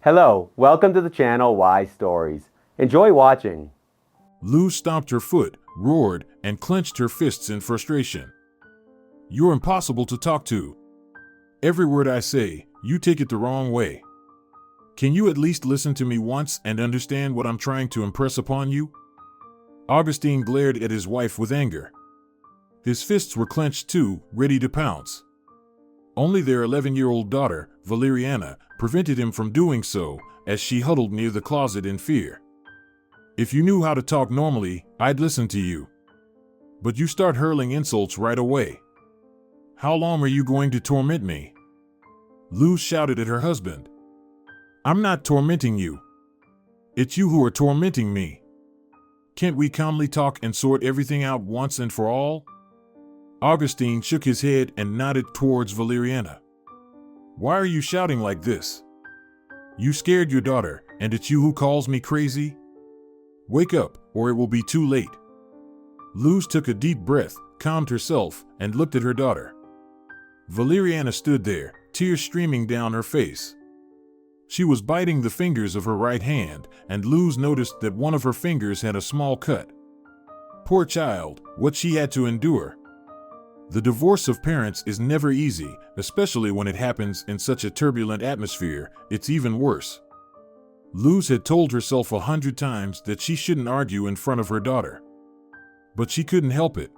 Hello, welcome to the channel Wise Stories. Enjoy watching. Luz stomped her foot, roared, and clenched her fists in frustration. "You're impossible to talk to. Every word I say, you take it the wrong way. Can you at least listen to me once and understand what I'm trying to impress upon you?" Augustin glared at his wife with anger. His fists were clenched too, ready to pounce. Only their 11-year-old daughter, Valeriana, prevented him from doing so, as she huddled near the closet in fear. "If you knew how to talk normally, I'd listen to you. But you start hurling insults right away. How long are you going to torment me?" Luz shouted at her husband. "I'm not tormenting you. It's you who are tormenting me. Can't we calmly talk and sort everything out once and for all?" Augustin shook his head and nodded towards Valeriana. "Why are you shouting like this? You scared your daughter, and it's you who calls me crazy? Wake up, or it will be too late." Luz took a deep breath, calmed herself, and looked at her daughter. Valeriana stood there, tears streaming down her face. She was biting the fingers of her right hand, and Luz noticed that one of her fingers had a small cut. Poor child, what she had to endure. The divorce of parents is never easy, especially when it happens in such a turbulent atmosphere. It's even worse. Luz had told herself 100 times that she shouldn't argue in front of her daughter. But she couldn't help it.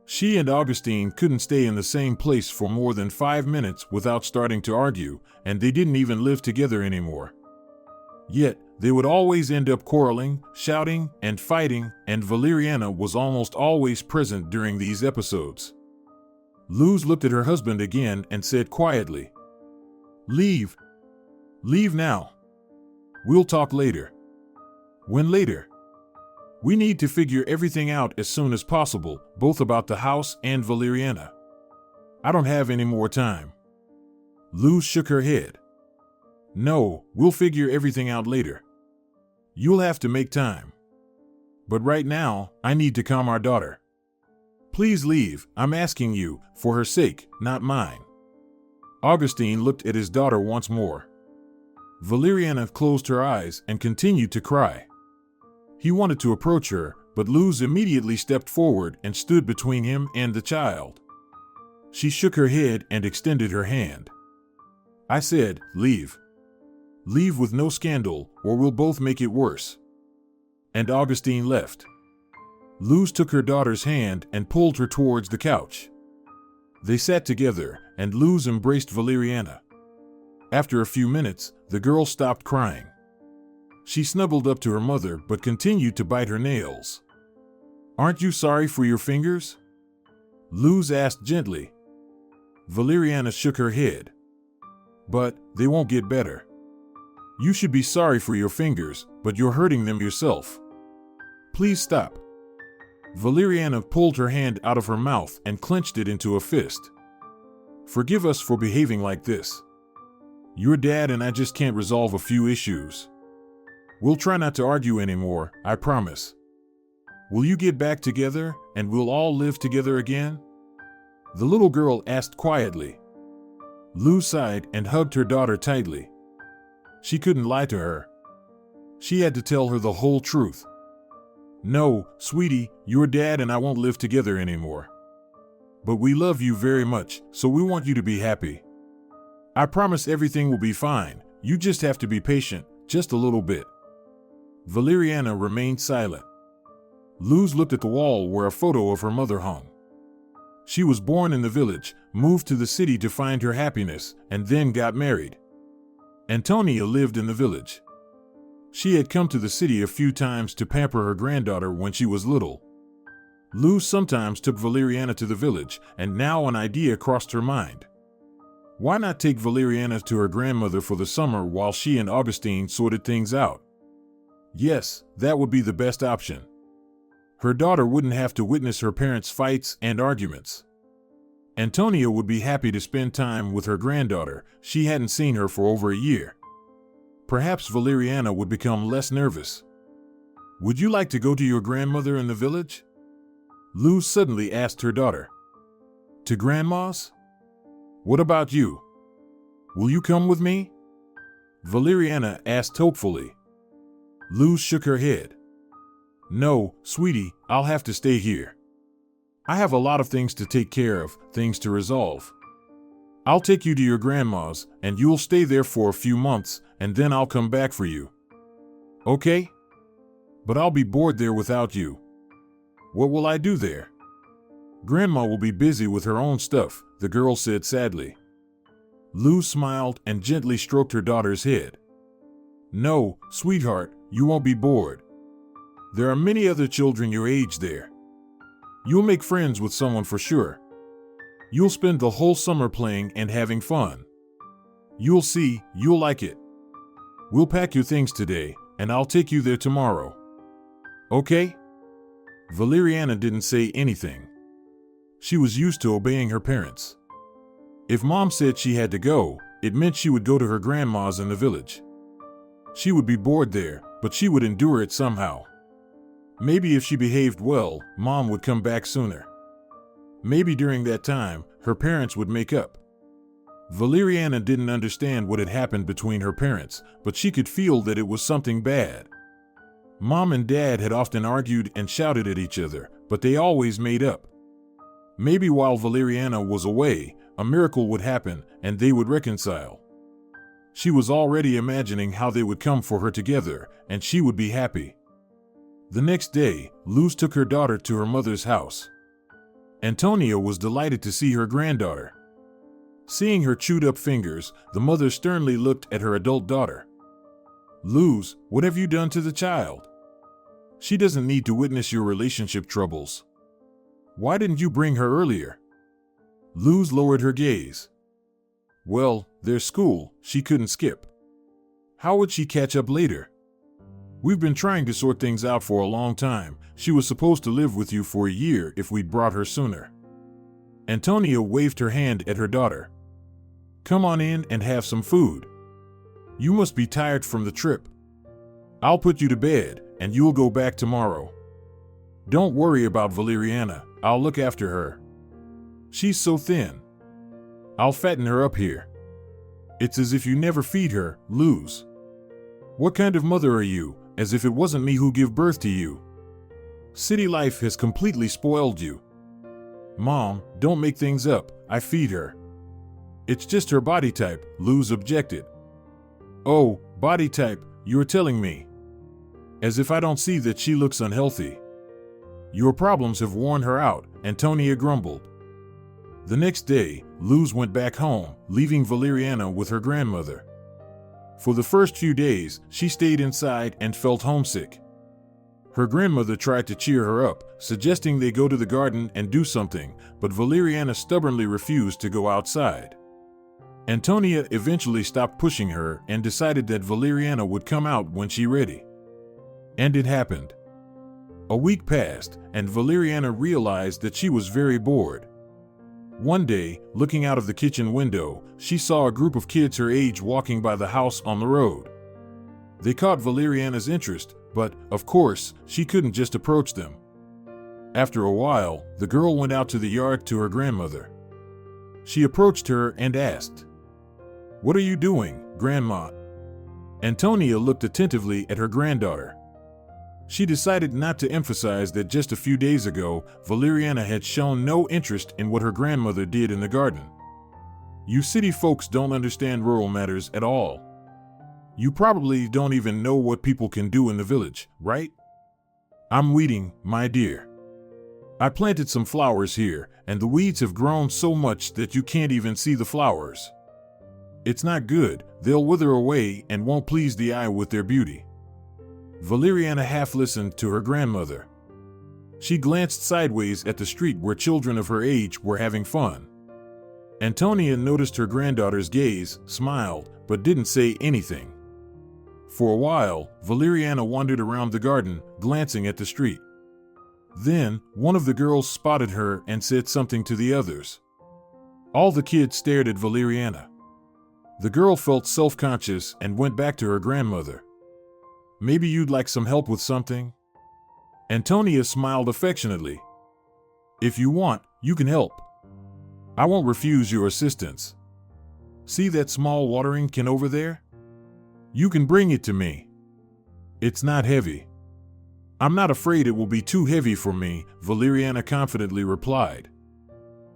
She and Augustin couldn't stay in the same place for more than 5 minutes without starting to argue, and they didn't even live together anymore. Yet, they would always end up quarreling, shouting, and fighting, and Valeriana was almost always present during these episodes. Luz looked at her husband again and said quietly, "Leave. Leave now. We'll talk later." "When later?" "We need to figure everything out as soon as possible, both about the house and Valeriana. I don't have any more time." Luz shook her head. "No, we'll figure everything out later. You'll have to make time. But right now, I need to calm our daughter. Please leave, I'm asking you, for her sake, not mine." Augustin looked at his daughter once more. Valeriana closed her eyes and continued to cry. He wanted to approach her, but Luz immediately stepped forward and stood between him and the child. She shook her head and extended her hand. "I said, leave. Leave with no scandal, or we'll both make it worse." And Augustin left. Luz took her daughter's hand and pulled her towards the couch. They sat together, and Luz embraced Valeriana. After a few minutes, the girl stopped crying. She snuggled up to her mother but continued to bite her nails. "Aren't you sorry for your fingers?" Luz asked gently. Valeriana shook her head. "But they won't get better. You should be sorry for your fingers, but you're hurting them yourself. Please stop." Valeriana pulled her hand out of her mouth and clenched it into a fist. "Forgive us for behaving like this. Your dad and I just can't resolve a few issues. We'll try not to argue anymore, I promise. Will you get back together, and we'll all live together again?" The little girl asked quietly. Luz sighed and hugged her daughter tightly. She couldn't lie to her. She had to tell her the whole truth. "No, sweetie, your dad and I won't live together anymore. But we love you very much, so we want you to be happy. I promise everything will be fine, you just have to be patient, just a little bit." Valeriana remained silent. Luz looked at the wall where a photo of her mother hung. She was born in the village, moved to the city to find her happiness, and then got married. Antonia lived in the village. She had come to the city a few times to pamper her granddaughter when she was little. Luz sometimes took Valeriana to the village, and now an idea crossed her mind. Why not take Valeriana to her grandmother for the summer while she and Augustin sorted things out? Yes, that would be the best option. Her daughter wouldn't have to witness her parents' fights and arguments. Antonia would be happy to spend time with her granddaughter. She hadn't seen her for over a year. Perhaps Valeriana would become less nervous. "Would you like to go to your grandmother in the village?" Luz suddenly asked her daughter. "To Grandma's? What about you? Will you come with me?" Valeriana asked hopefully. Luz shook her head. No, sweetie, I'll have to stay here. I have a lot of things to take care of, things to resolve. I'll take you to your grandma's, and you'll stay there for a few months, and then I'll come back for you. Okay? But I'll be bored there without you. What will I do there? Grandma will be busy with her own stuff, the girl said sadly. Luz smiled and gently stroked her daughter's head. No, sweetheart, you won't be bored. There are many other children your age there. You'll make friends with someone for sure. You'll spend the whole summer playing and having fun. You'll see, you'll like it. We'll pack your things today, and I'll take you there tomorrow. Okay? Valeriana didn't say anything. She was used to obeying her parents. If Mom said she had to go, it meant she would go to her grandma's in the village. She would be bored there, but she would endure it somehow. Maybe if she behaved well, Mom would come back sooner. Maybe during that time, her parents would make up. Valeriana didn't understand what had happened between her parents, but she could feel that it was something bad. Mom and Dad had often argued and shouted at each other, but they always made up. Maybe while Valeriana was away, a miracle would happen and they would reconcile. She was already imagining how they would come for her together, and she would be happy. The next day, Luz took her daughter to her mother's house. Antonia was delighted to see her granddaughter. Seeing her chewed-up fingers, the mother sternly looked at her adult daughter. Luz, what have you done to the child? She doesn't need to witness your relationship troubles. Why didn't you bring her earlier? Luz lowered her gaze. Well, there's school, she couldn't skip. How would she catch up later? We've been trying to sort things out for a long time. She was supposed to live with you for a year if we'd brought her sooner. Antonia waved her hand at her daughter. Come on in and have some food. You must be tired from the trip. I'll put you to bed, and you'll go back tomorrow. Don't worry about Valeriana, I'll look after her. She's so thin. I'll fatten her up here. It's as if you never feed her, Luz. What kind of mother are you, as if it wasn't me who gave birth to you? City life has completely spoiled you. Mom, don't make things up, I feed her. It's just her body type, Luz objected. Oh, body type, you're telling me. As if I don't see that she looks unhealthy. Your problems have worn her out, Antonia grumbled. The next day, Luz went back home, leaving Valeriana with her grandmother. For the first few days, she stayed inside and felt homesick. Her grandmother tried to cheer her up, suggesting they go to the garden and do something, but Valeriana stubbornly refused to go outside. Antonia eventually stopped pushing her and decided that Valeriana would come out when she's ready. And it happened. A week passed, and Valeriana realized that she was very bored. One day, looking out of the kitchen window, she saw a group of kids her age walking by the house on the road. They caught Valeriana's interest, but, of course, she couldn't just approach them. After a while, the girl went out to the yard to her grandmother. She approached her and asked, "What are you doing, Grandma?" Antonia looked attentively at her granddaughter. She decided not to emphasize that just a few days ago, Valeriana had shown no interest in what her grandmother did in the garden. You city folks don't understand rural matters at all. You probably don't even know what people can do in the village, right? I'm weeding, my dear. I planted some flowers here, and the weeds have grown so much that you can't even see the flowers. It's not good, they'll wither away and won't please the eye with their beauty. Valeriana half listened to her grandmother. She glanced sideways at the street where children of her age were having fun. Antonia noticed her granddaughter's gaze, smiled, but didn't say anything. For a while, Valeriana wandered around the garden, glancing at the street. Then, one of the girls spotted her and said something to the others. All the kids stared at Valeriana. The girl felt self-conscious and went back to her grandmother. Maybe you'd like some help with something? Antonia smiled affectionately. If you want, you can help. I won't refuse your assistance. See that small watering can over there? You can bring it to me. It's not heavy. I'm not afraid it will be too heavy for me, Valeriana confidently replied.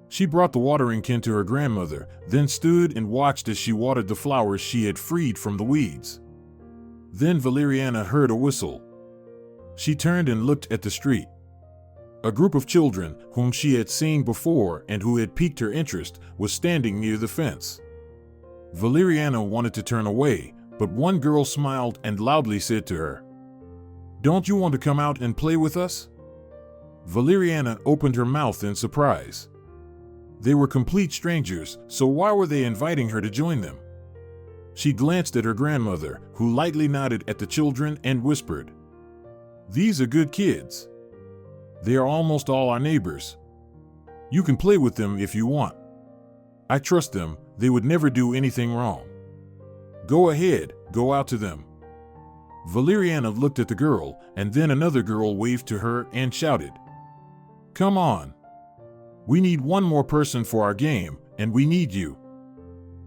She brought the watering can to her grandmother, then stood and watched as she watered the flowers she had freed from the weeds. Then Valeriana heard a whistle. She turned and looked at the street. A group of children, whom she had seen before and who had piqued her interest, was standing near the fence. Valeriana wanted to turn away, but one girl smiled and loudly said to her, "Don't you want to come out and play with us?" Valeriana opened her mouth in surprise. They were complete strangers, so why were they inviting her to join them? She glanced at her grandmother, who lightly nodded at the children and whispered, "These are good kids. They are almost all our neighbors. You can play with them if you want. I trust them, they would never do anything wrong. Go ahead, go out to them." Valeriana looked at the girl, and then another girl waved to her and shouted, "Come on. We need one more person for our game, and we need you."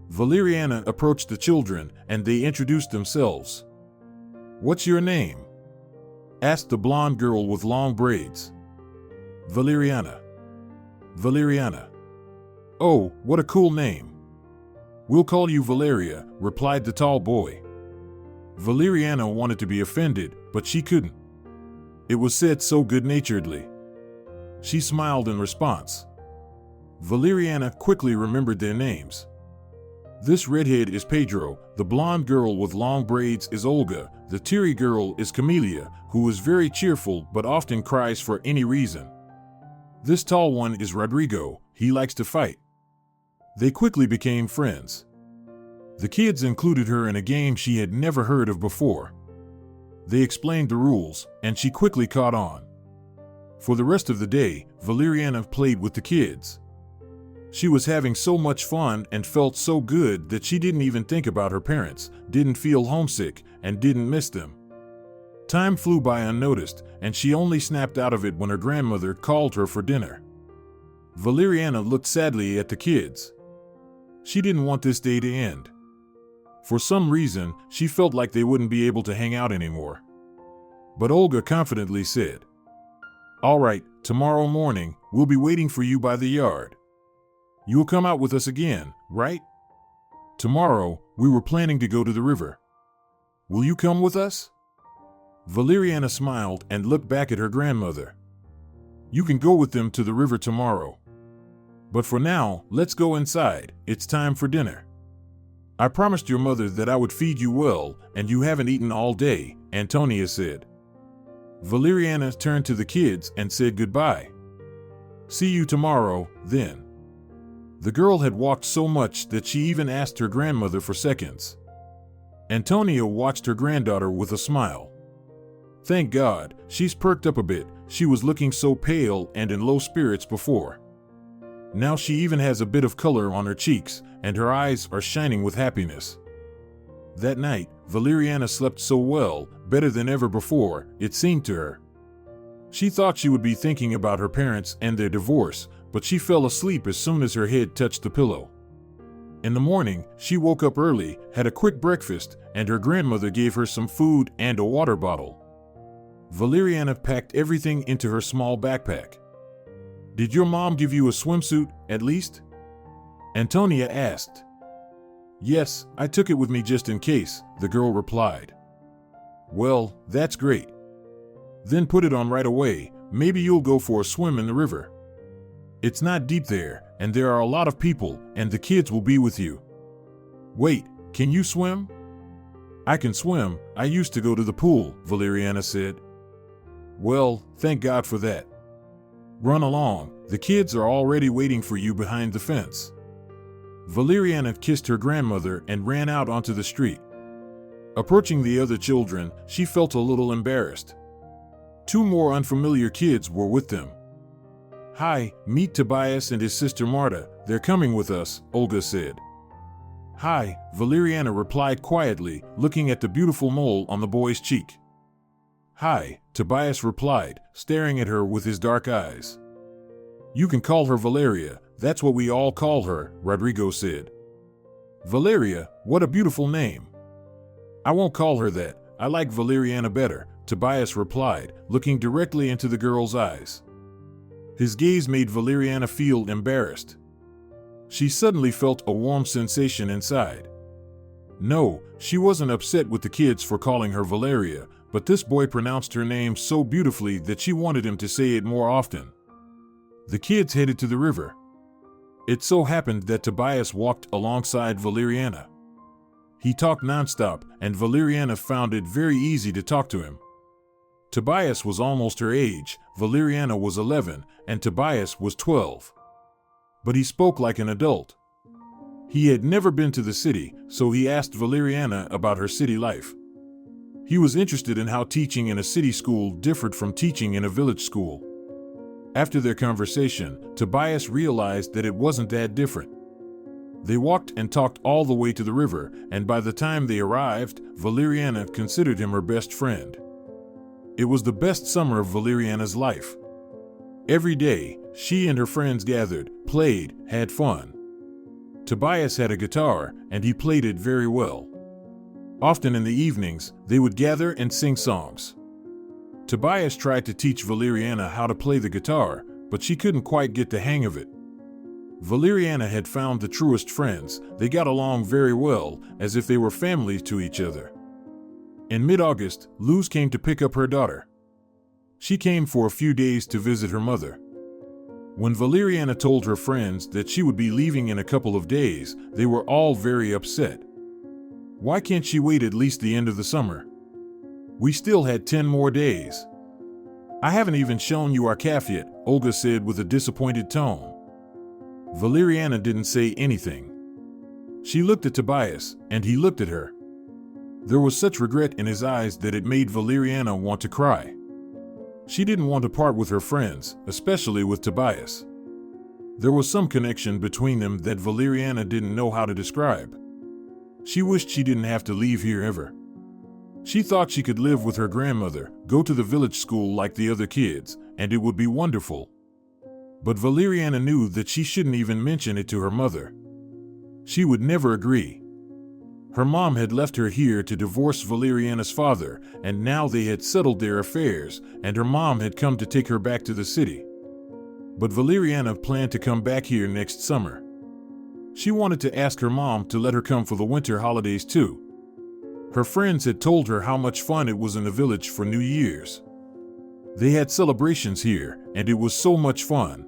Valeriana approached the children, and they introduced themselves. "What's your name?" asked the blonde girl with long braids. "Valeriana." "Valeriana. Oh, what a cool name. We'll call you Valeria," replied the tall boy. Valeriana wanted to be offended, but she couldn't. It was said so good-naturedly. She smiled in response. Valeriana quickly remembered their names. This redhead is Pedro, the blonde girl with long braids is Olga, the teary girl is Camelia, who is very cheerful but often cries for any reason. This tall one is Rodrigo, he likes to fight. They quickly became friends. The kids included her in a game she had never heard of before. They explained the rules, and she quickly caught on. For the rest of the day, Valeriana played with the kids. She was having so much fun and felt so good that she didn't even think about her parents, didn't feel homesick, and didn't miss them. Time flew by unnoticed, and she only snapped out of it when her grandmother called her for dinner. Valeriana looked sadly at the kids. She didn't want this day to end. For some reason, she felt like they wouldn't be able to hang out anymore. But Olga confidently said, "All right, tomorrow morning, we'll be waiting for you by the yard. You'll come out with us again, right? Tomorrow, we were planning to go to the river. Will you come with us?" Valeriana smiled and looked back at her grandmother. "You can go with them to the river tomorrow. But for now, let's go inside, it's time for dinner. I promised your mother that I would feed you well, and you haven't eaten all day," Antonia said. Valeriana turned to the kids and said goodbye. "See you tomorrow, then." The girl had walked so much that she even asked her grandmother for seconds. Antonia watched her granddaughter with a smile. Thank God, she's perked up a bit, she was looking so pale and in low spirits before. Now she even has a bit of color on her cheeks, and her eyes are shining with happiness. That night, Valeriana slept so well, better than ever before, it seemed to her. She thought she would be thinking about her parents and their divorce, but she fell asleep as soon as her head touched the pillow. In the morning, she woke up early, had a quick breakfast, and her grandmother gave her some food and a water bottle. Valeriana packed everything into her small backpack. "Did your mom give you a swimsuit, at least?" Antonia asked. "Yes, I took it with me just in case," the girl replied. "Well, that's great. Then put it on right away, maybe you'll go for a swim in the river. It's not deep there, and there are a lot of people, and the kids will be with you." "Wait, can you swim?" "I can swim, I used to go to the pool," Valeriana said. "Well, thank God for that. Run along, the kids are already waiting for you behind the fence." Valeriana kissed her grandmother and ran out onto the street. Approaching the other children, she felt a little embarrassed. Two more unfamiliar kids were with them. "Hi, meet Tobias and his sister Marta, they're coming with us," Olga said. "Hi," Valeriana replied quietly, looking at the beautiful mole on the boy's cheek. "Hi," Tobias replied, staring at her with his dark eyes. "You can call her Valeria, that's what we all call her," Rodrigo said. "Valeria, what a beautiful name. I won't call her that. I like Valeriana better, Tobias replied, looking directly into the girl's eyes. His gaze made Valeriana feel embarrassed. She suddenly felt a warm sensation inside. No, she wasn't upset with the kids for calling her Valeria, but this boy pronounced her name so beautifully that she wanted him to say it more often. The kids headed to the river. It so happened that Tobias walked alongside Valeriana. He talked nonstop, and Valeriana found it very easy to talk to him. Tobias was almost her age, Valeriana was 11, and Tobias was 12. But he spoke like an adult. He had never been to the city, so he asked Valeriana about her city life. He was interested in how teaching in a city school differed from teaching in a village school. After their conversation, Tobias realized that it wasn't that different. They walked and talked all the way to the river, and by the time they arrived, Valeriana considered him her best friend. It was the best summer of Valeriana's life. Every day, she and her friends gathered, played, had fun. Tobias had a guitar, and he played it very well. Often in the evenings, they would gather and sing songs. Tobias tried to teach Valeriana how to play the guitar, but she couldn't quite get the hang of it. Valeriana had found the truest friends. They got along very well, as if they were family to each other. In mid-August, Luz came to pick up her daughter. She came for a few days to visit her mother. When Valeriana told her friends that she would be leaving in a couple of days, they were all very upset. Why can't she wait at least the end of the summer? We still had 10 more days. I haven't even shown you our calf yet, Olga said with a disappointed tone. Valeriana didn't say anything. She looked at Tobias, and he looked at her. There was such regret in his eyes that it made Valeriana want to cry. She didn't want to part with her friends, especially with Tobias. There was some connection between them that Valeriana didn't know how to describe. She wished she didn't have to leave here ever. She thought she could live with her grandmother, go to the village school like the other kids, and it would be wonderful. But Valeriana knew that she shouldn't even mention it to her mother. She would never agree. Her mom had left her here to divorce Valeriana's father, and now they had settled their affairs, and her mom had come to take her back to the city. But Valeriana planned to come back here next summer. She wanted to ask her mom to let her come for the winter holidays too. Her friends had told her how much fun it was in the village for New Year's. They had celebrations here, and it was so much fun.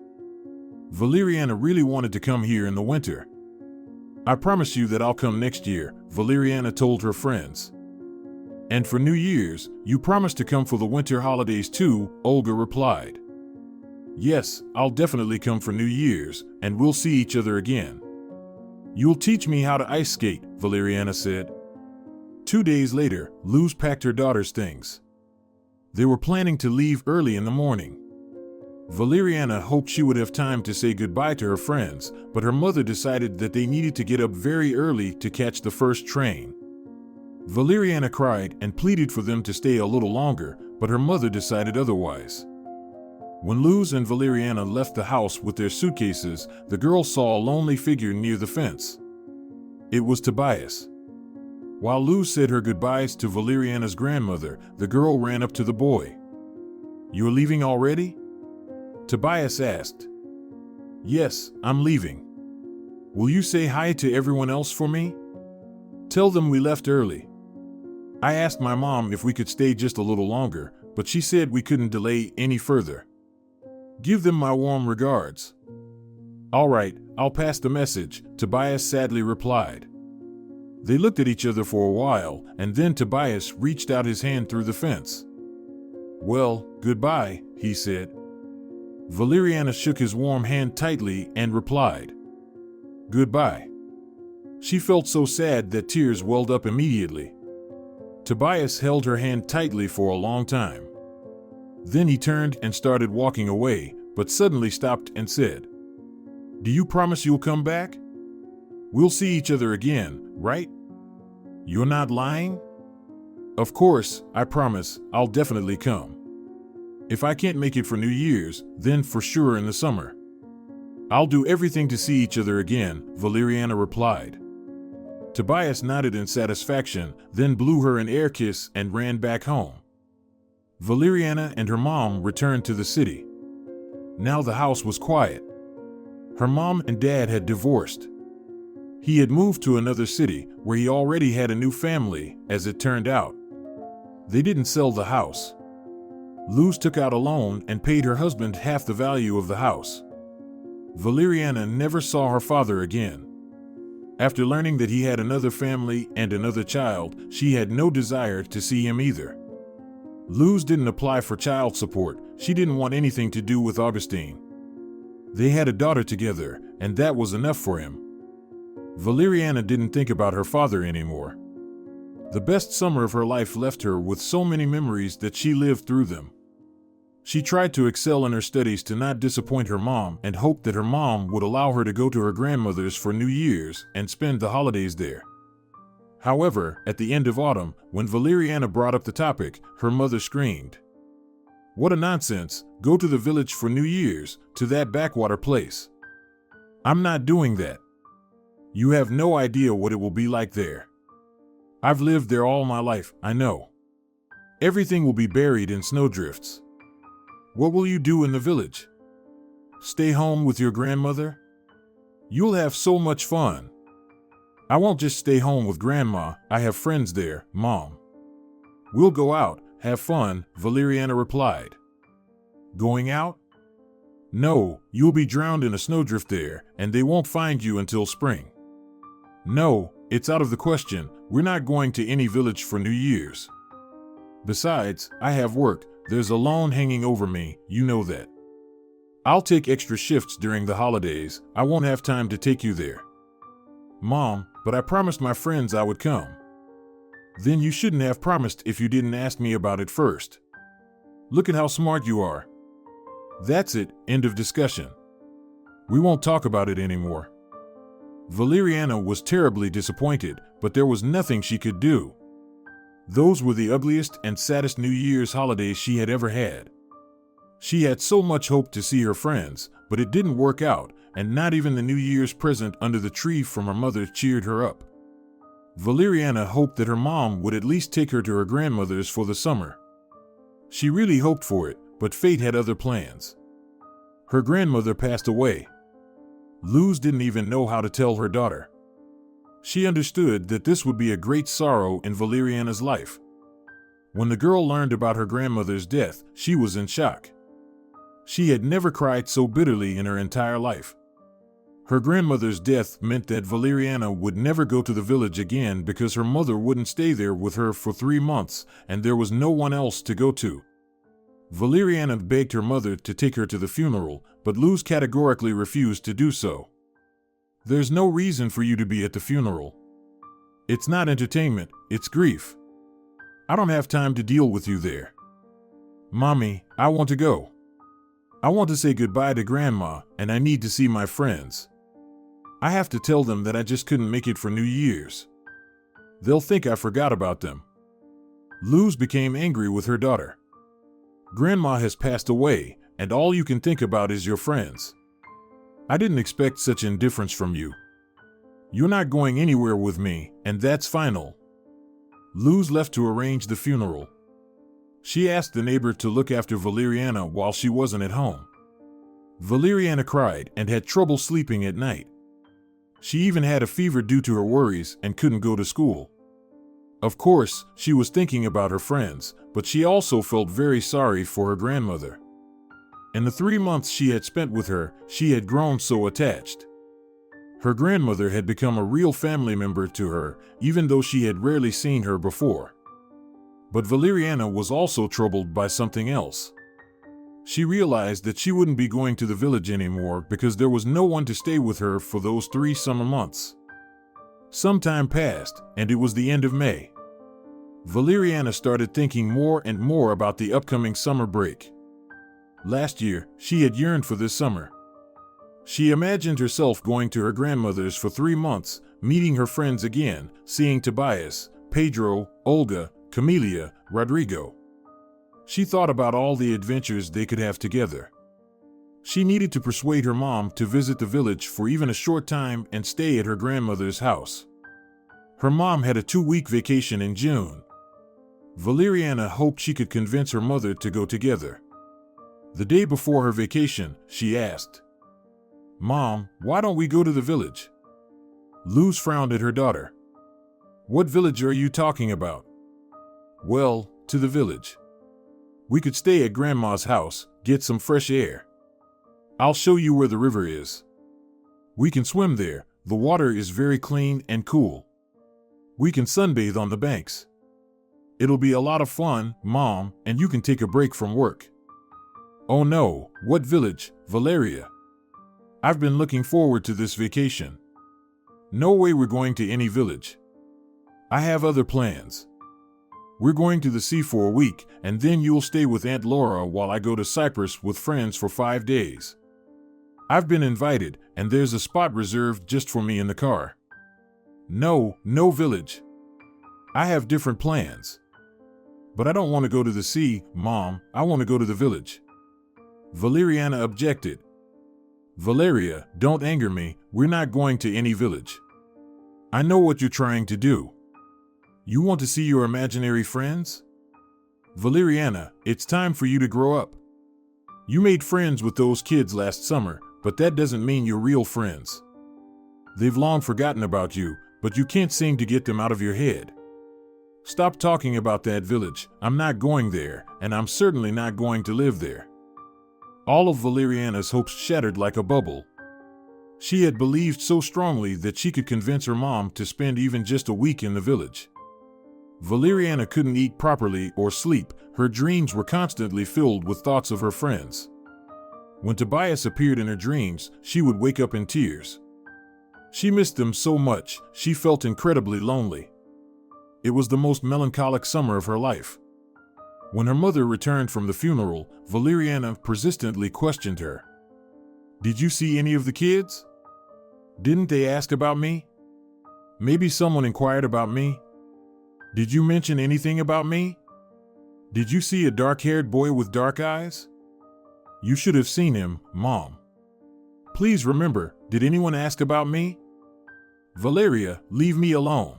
Valeriana really wanted to come here in the winter. I promise you that I'll come next year, Valeriana told her friends. And for New Year's, you promise to come for the winter holidays too, Olga replied. Yes, I'll definitely come for New Year's, and we'll see each other again. You'll teach me how to ice skate, Valeriana said. 2 days later, Luz packed her daughter's things. They were planning to leave early in the morning. Valeriana hoped she would have time to say goodbye to her friends, but her mother decided that they needed to get up very early to catch the first train. Valeriana cried and pleaded for them to stay a little longer, but her mother decided otherwise. When Luz and Valeriana left the house with their suitcases, the girl saw a lonely figure near the fence. It was Tobias. While Luz said her goodbyes to Valeriana's grandmother, the girl ran up to the boy. "You're leaving already?" Tobias asked. "Yes, I'm leaving. Will you say hi to everyone else for me? Tell them we left early. I asked my mom if we could stay just a little longer, but she said we couldn't delay any further. Give them my warm regards." "All right, I'll pass the message," Tobias sadly replied. They looked at each other for a while, and then Tobias reached out his hand through the fence. "Well, goodbye," he said. Valeriana shook his warm hand tightly and replied, "Goodbye." She felt so sad that tears welled up immediately. Tobias held her hand tightly for a long time. Then he turned and started walking away, but suddenly stopped and said, "Do you promise you'll come back? We'll see each other again, right? You're not lying?" "Of course, I promise, I'll definitely come. If I can't make it for New Year's, then for sure in the summer. I'll do everything to see each other again," Valeriana replied. Tobias nodded in satisfaction, then blew her an air kiss and ran back home. Valeriana and her mom returned to the city. Now the house was quiet. Her mom and dad had divorced. He had moved to another city where he already had a new family, as it turned out. They didn't sell the house. Luz took out a loan and paid her husband half the value of the house. Valeriana never saw her father again. After learning that he had another family and another child, she had no desire to see him either. Luz didn't apply for child support. She didn't want anything to do with Augustin. They had a daughter together, and that was enough for him. Valeriana didn't think about her father anymore. The best summer of her life left her with so many memories that she lived through them. She tried to excel in her studies to not disappoint her mom and hoped that her mom would allow her to go to her grandmother's for New Year's and spend the holidays there. However, at the end of autumn, when Valeriana brought up the topic, her mother screamed, "What a nonsense! Go to the village for New Year's, to that backwater place. I'm not doing that. You have no idea what it will be like there. I've lived there all my life, I know. Everything will be buried in snowdrifts. What will you do in the village? Stay home with your grandmother? You'll have so much fun." "I won't just stay home with Grandma, I have friends there, Mom." "We'll go out, have fun," Valeriana replied. "Going out? No, you'll be drowned in a snowdrift there, and they won't find you until spring." "No, it's out of the question, we're not going to any village for New Year's. Besides, I have work, there's a loan hanging over me, you know that. I'll take extra shifts during the holidays, I won't have time to take you there." "Mom, but I promised my friends I would come." "Then you shouldn't have promised if you didn't ask me about it first. Look at how smart you are." "That's it, end of discussion. We won't talk about it anymore." Valeriana was terribly disappointed, but there was nothing she could do. Those were the ugliest and saddest New Year's holidays she had ever had. She had so much hope to see her friends, but it didn't work out, and not even the New Year's present under the tree from her mother cheered her up. Valeriana hoped that her mom would at least take her to her grandmother's for the summer. She really hoped for it, but fate had other plans. Her grandmother passed away. Luz didn't even know how to tell her daughter. She understood that this would be a great sorrow in Valeriana's life. When the girl learned about her grandmother's death, she was in shock. She had never cried so bitterly in her entire life. Her grandmother's death meant that Valeriana would never go to the village again because her mother wouldn't stay there with her for 3 months, and there was no one else to go to. Valeriana begged her mother to take her to the funeral, but Luz categorically refused to do so. "There's no reason for you to be at the funeral. It's not entertainment, it's grief. I don't have time to deal with you there." "Mommy, I want to go. I want to say goodbye to Grandma, and I need to see my friends. I have to tell them that I just couldn't make it for New Year's. They'll think I forgot about them." Luz became angry with her daughter. "Grandma has passed away, and all you can think about is your friends. I didn't expect such indifference from you. You're not going anywhere with me, and that's final." Luz left to arrange the funeral. She asked the neighbor to look after Valeriana while she wasn't at home. Valeriana cried and had trouble sleeping at night. She even had a fever due to her worries and couldn't go to school. Of course, she was thinking about her friends, but she also felt very sorry for her grandmother. In the 3 months she had spent with her, she had grown so attached. Her grandmother had become a real family member to her, even though she had rarely seen her before. But Valeriana was also troubled by something else. She realized that she wouldn't be going to the village anymore because there was no one to stay with her for those 3 summer months. Some time passed, and it was the end of May. Valeriana started thinking more and more about the upcoming summer break. Last year, she had yearned for this summer. She imagined herself going to her grandmother's for 3 months, meeting her friends again, seeing Tobias, Pedro, Olga, Camelia, Rodrigo. She thought about all the adventures they could have together. She needed to persuade her mom to visit the village for even a short time and stay at her grandmother's house. Her mom had a 2-week vacation in June. Valeriana hoped she could convince her mother to go together. The day before her vacation, she asked, "Mom, why don't we go to the village?" Luz frowned at her daughter. "What village are you talking about?" "Well, to the village. We could stay at Grandma's house, get some fresh air. I'll show you where the river is. We can swim there, the water is very clean and cool. We can sunbathe on the banks. It'll be a lot of fun, Mom, and you can take a break from work." "Oh no, what village, Valeria? I've been looking forward to this vacation. No way we're going to any village. I have other plans. We're going to the sea for a week, and then you'll stay with Aunt Laura while I go to Cyprus with friends for 5 days. I've been invited, and there's a spot reserved just for me in the car." No village. I have different plans. But I don't want to go to the sea, Mom, I want to go to the village. Valeriana objected. "Valeria, don't anger me, we're not going to any village. I know what you're trying to do. You want to see your imaginary friends? Valeriana, it's time for you to grow up. You made friends with those kids last summer, but that doesn't mean you're real friends. They've long forgotten about you, but you can't seem to get them out of your head. Stop talking about that village, I'm not going there, and I'm certainly not going to live there." All of Valeriana's hopes shattered like a bubble. She had believed so strongly that she could convince her mom to spend even just a week in the village. Valeriana couldn't eat properly or sleep, her dreams were constantly filled with thoughts of her friends. When Tobias appeared in her dreams, she would wake up in tears. She missed them so much, she felt incredibly lonely. It was the most melancholic summer of her life. When her mother returned from the funeral, Valeriana persistently questioned her. "Did you see any of the kids? Didn't they ask about me? Maybe someone inquired about me? Did you mention anything about me? Did you see a dark-haired boy with dark eyes? You should have seen him, Mom. Please remember, did anyone ask about me? Valeria, leave me alone.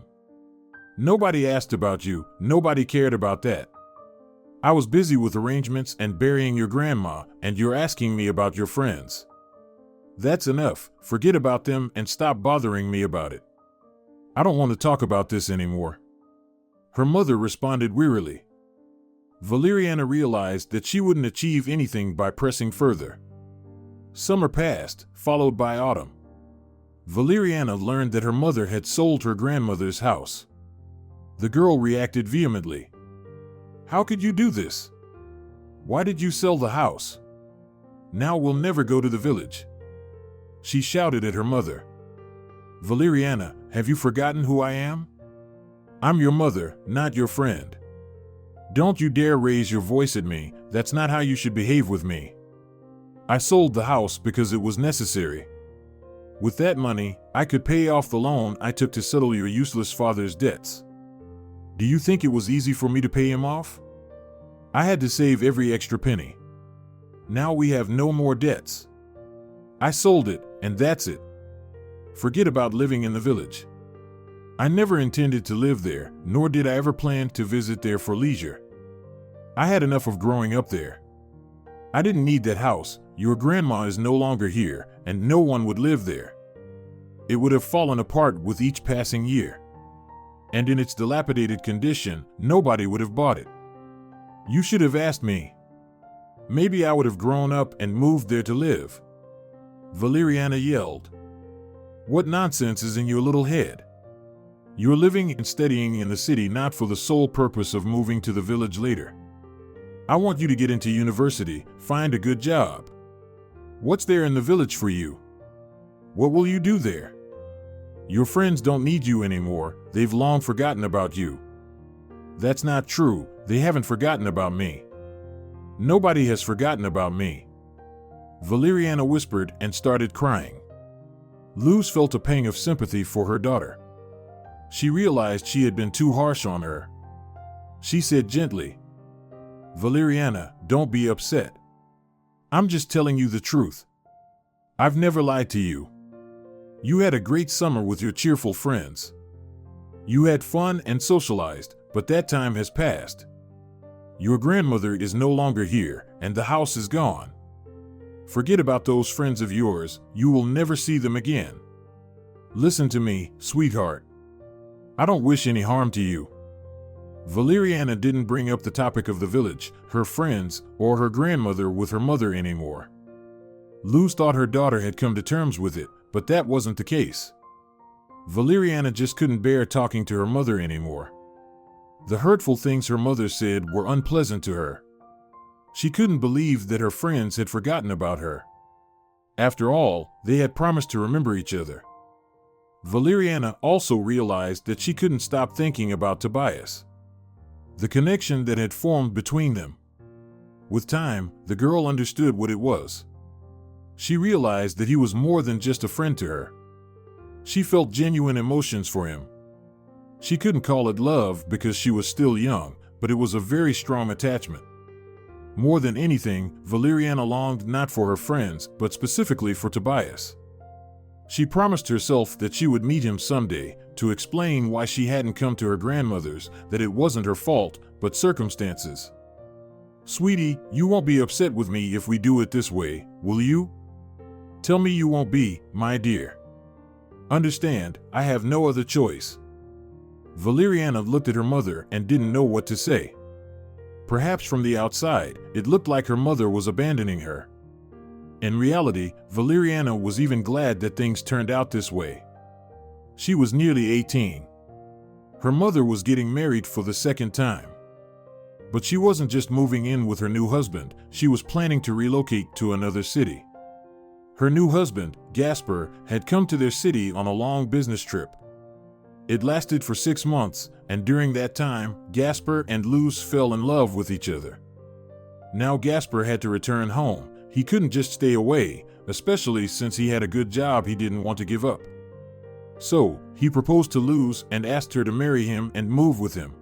Nobody asked about you, nobody cared about that. I was busy with arrangements and burying your grandma, and you're asking me about your friends. That's enough, forget about them and stop bothering me about it. I don't want to talk about this anymore." Her mother responded wearily. Valeriana realized that she wouldn't achieve anything by pressing further. Summer passed, followed by autumn. Valeriana learned that her mother had sold her grandmother's house. The girl reacted vehemently. "How could you do this? Why did you sell the house? Now we'll never go to the village." She shouted at her mother. "Valeriana, have you forgotten who I am? I'm your mother, not your friend. Don't you dare raise your voice at me, that's not how you should behave with me. I sold the house because it was necessary. With that money, I could pay off the loan I took to settle your useless father's debts. Do you think it was easy for me to pay him off? I had to save every extra penny. Now we have no more debts. I sold it, and that's it. Forget about living in the village. I never intended to live there, nor did I ever plan to visit there for leisure. I had enough of growing up there. I didn't need that house, your grandma is no longer here, and no one would live there. It would have fallen apart with each passing year. And in its dilapidated condition, nobody would have bought it. You should have asked me. Maybe I would have grown up and moved there to live." Valeriana yelled. "What nonsense is in your little head? You're living and studying in the city not for the sole purpose of moving to the village later. I want you to get into university, find a good job. What's there in the village for you? What will you do there? Your friends don't need you anymore, they've long forgotten about you." "That's not true, they haven't forgotten about me. Nobody has forgotten about me." Valeriana whispered and started crying. Luz felt a pang of sympathy for her daughter. She realized she had been too harsh on her. She said gently, "Valeriana, don't be upset. I'm just telling you the truth. I've never lied to you. You had a great summer with your cheerful friends. You had fun and socialized, but that time has passed. Your grandmother is no longer here, and the house is gone. Forget about those friends of yours, you will never see them again. Listen to me, sweetheart. I don't wish any harm to you. Valeriana didn't bring up the topic of the village, her friends, or her grandmother with her mother anymore. Luz thought her daughter had come to terms with it, but that wasn't the case. Valeriana just couldn't bear talking to her mother anymore. The hurtful things her mother said were unpleasant to her. She couldn't believe that her friends had forgotten about her. After all, they had promised to remember each other. Valeriana also realized that she couldn't stop thinking about Tobias. The connection that had formed between them. With time, the girl understood what it was. She realized that he was more than just a friend to her. She felt genuine emotions for him. She couldn't call it love because she was still young, but it was a very strong attachment. More than anything, Valeriana longed not for her friends, but specifically for Tobias. She promised herself that she would meet him someday, to explain why she hadn't come to her grandmother's, that it wasn't her fault, but circumstances. Sweetie, you won't be upset with me if we do it this way, will you? Tell me you won't be, my dear. Understand, I have no other choice. Valeriana looked at her mother and didn't know what to say. Perhaps from the outside, it looked like her mother was abandoning her. In reality, Valeriana was even glad that things turned out this way. She was nearly 18. Her mother was getting married for the second time. But she wasn't just moving in with her new husband, she was planning to relocate to another city. Her new husband, Gasper, had come to their city on a long business trip. It lasted for 6 months, and during that time, Gasper and Luz fell in love with each other. Now Gasper had to return home. He couldn't just stay away, especially since he had a good job he didn't want to give up. So, he proposed to Luz and asked her to marry him and move with him.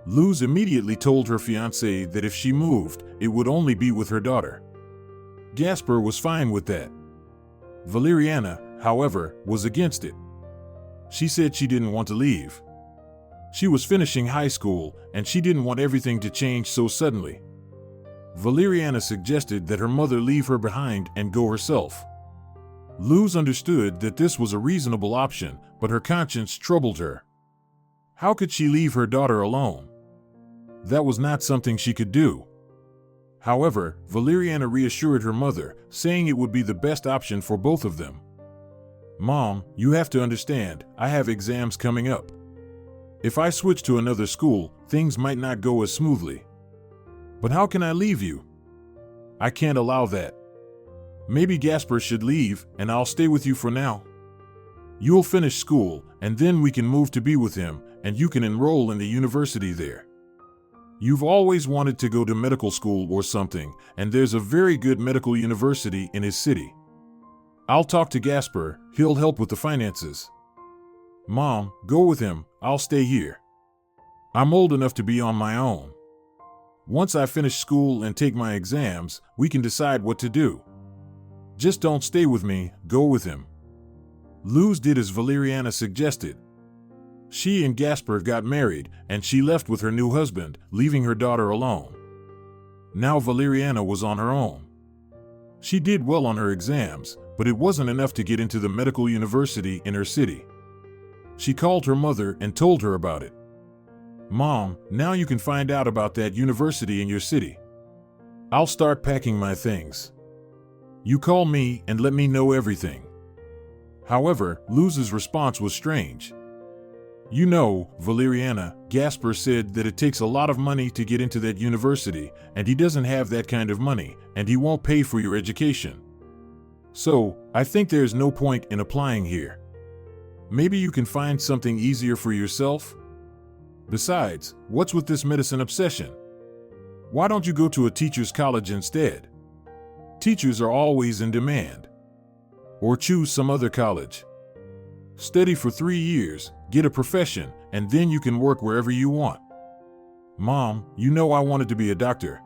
Luz immediately told her fiancé that if she moved, it would only be with her daughter. Gasper was fine with that. Valeriana, however, was against it. She said she didn't want to leave. She was finishing high school, and she didn't want everything to change so suddenly. Valeriana suggested that her mother leave her behind and go herself. Luz understood that this was a reasonable option, but her conscience troubled her. How could she leave her daughter alone? That was not something she could do. However, Valeriana reassured her mother, saying it would be the best option for both of them. Mom, you have to understand, I have exams coming up. If I switch to another school, things might not go as smoothly. But how can I leave you? I can't allow that. Maybe Gasper should leave, and I'll stay with you for now. You'll finish school, and then we can move to be with him, and you can enroll in the university there. You've always wanted to go to medical school or something, and there's a very good medical university in his city. I'll talk to Gasper, he'll help with the finances. Mom, go with him, I'll stay here. I'm old enough to be on my own. Once I finish school and take my exams, we can decide what to do. Just don't stay with me, go with him. Luz did as Valeriana suggested. She and Gasper got married, and she left with her new husband, leaving her daughter alone. Now Valeriana was on her own. She did well on her exams, but it wasn't enough to get into the medical university in her city. She called her mother and told her about it. Mom, now you can find out about that university in your city. I'll start packing my things. You call me and let me know everything. However, Luz's response was strange. You know, Valeriana, Gasper said that it takes a lot of money to get into that university, and he doesn't have that kind of money, and he won't pay for your education. So, I think there's no point in applying here. Maybe you can find something easier for yourself? Besides, what's with this medicine obsession? Why don't you go to a teacher's college instead? Teachers are always in demand. Or choose some other college. Study for 3 years, get a profession, and then you can work wherever you want. Mom, you know I wanted to be a doctor.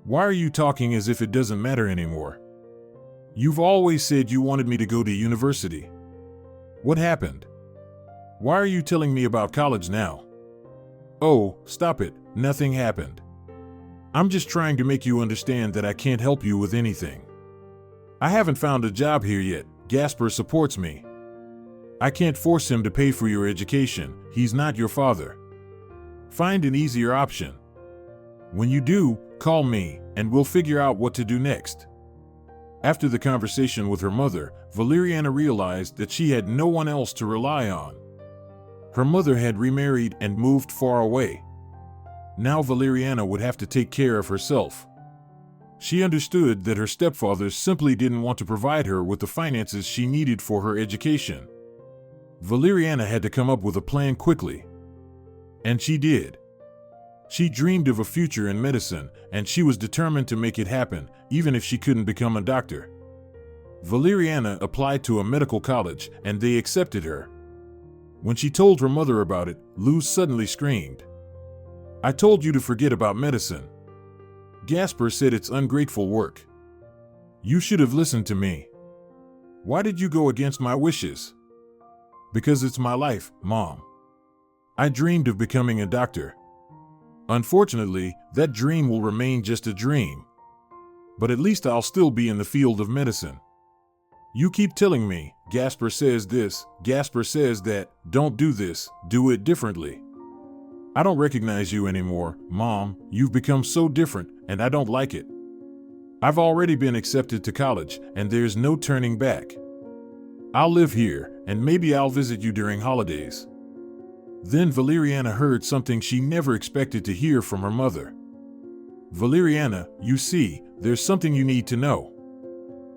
Why are you talking as if it doesn't matter anymore? You've always said you wanted me to go to university. What happened? Why are you telling me about college now? Oh, stop it, nothing happened. I'm just trying to make you understand that I can't help you with anything. I haven't found a job here yet. Gasper supports me. I can't force him to pay for your education. He's not your father. Find an easier option. When you do, call me, and we'll figure out what to do next. After the conversation with her mother, Valeriana realized that she had no one else to rely on. Her mother had remarried and moved far away. Now Valeriana would have to take care of herself. She understood that her stepfather simply didn't want to provide her with the finances she needed for her education. Valeriana had to come up with a plan quickly. And she did. She dreamed of a future in medicine, and she was determined to make it happen, even if she couldn't become a doctor. Valeriana applied to a medical college, and they accepted her. When she told her mother about it, Luz suddenly screamed, "I told you to forget about medicine. Gasper said it's ungrateful work. You should have listened to me. Why did you go against my wishes?" "Because it's my life, Mom. I dreamed of becoming a doctor. Unfortunately, that dream will remain just a dream. But at least I'll still be in the field of medicine. You keep telling me, Gasper says this, Gasper says that, don't do this, do it differently. I don't recognize you anymore, Mom. You've become so different, and I don't like it. I've already been accepted to college, and there's no turning back. I'll live here, and maybe I'll visit you during holidays." Then Valeriana heard something she never expected to hear from her mother. "Valeriana, you see, there's something you need to know.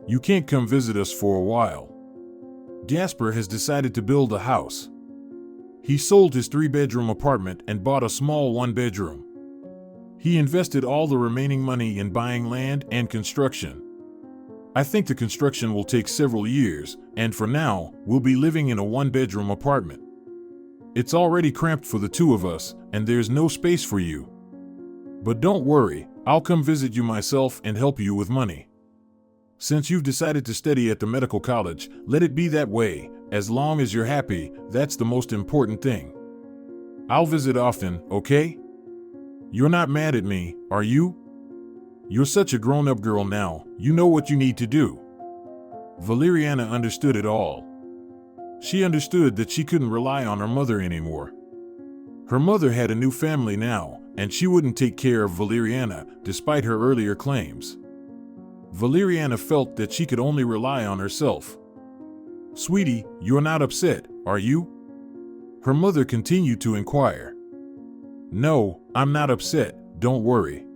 You can't come visit us for a while. Gasper has decided to build a house. He sold his 3-bedroom apartment and bought a small 1-bedroom. He invested all the remaining money in buying land and construction. I think the construction will take several years, and for now, we'll be living in a 1-bedroom apartment. It's already cramped for the 2 of us, and there's no space for you. But don't worry, I'll come visit you myself and help you with money. Since you've decided to study at the medical college, let it be that way. As long as you're happy, that's the most important thing. I'll visit often, okay? You're not mad at me, are you? You're such a grown-up girl now, you know what you need to do." Valeriana understood it all. She understood that she couldn't rely on her mother anymore. Her mother had a new family now, and she wouldn't take care of Valeriana, despite her earlier claims. Valeriana felt that she could only rely on herself. "Sweetie, you're not upset, are you?" Her mother continued to inquire. "No, I'm not upset, don't worry.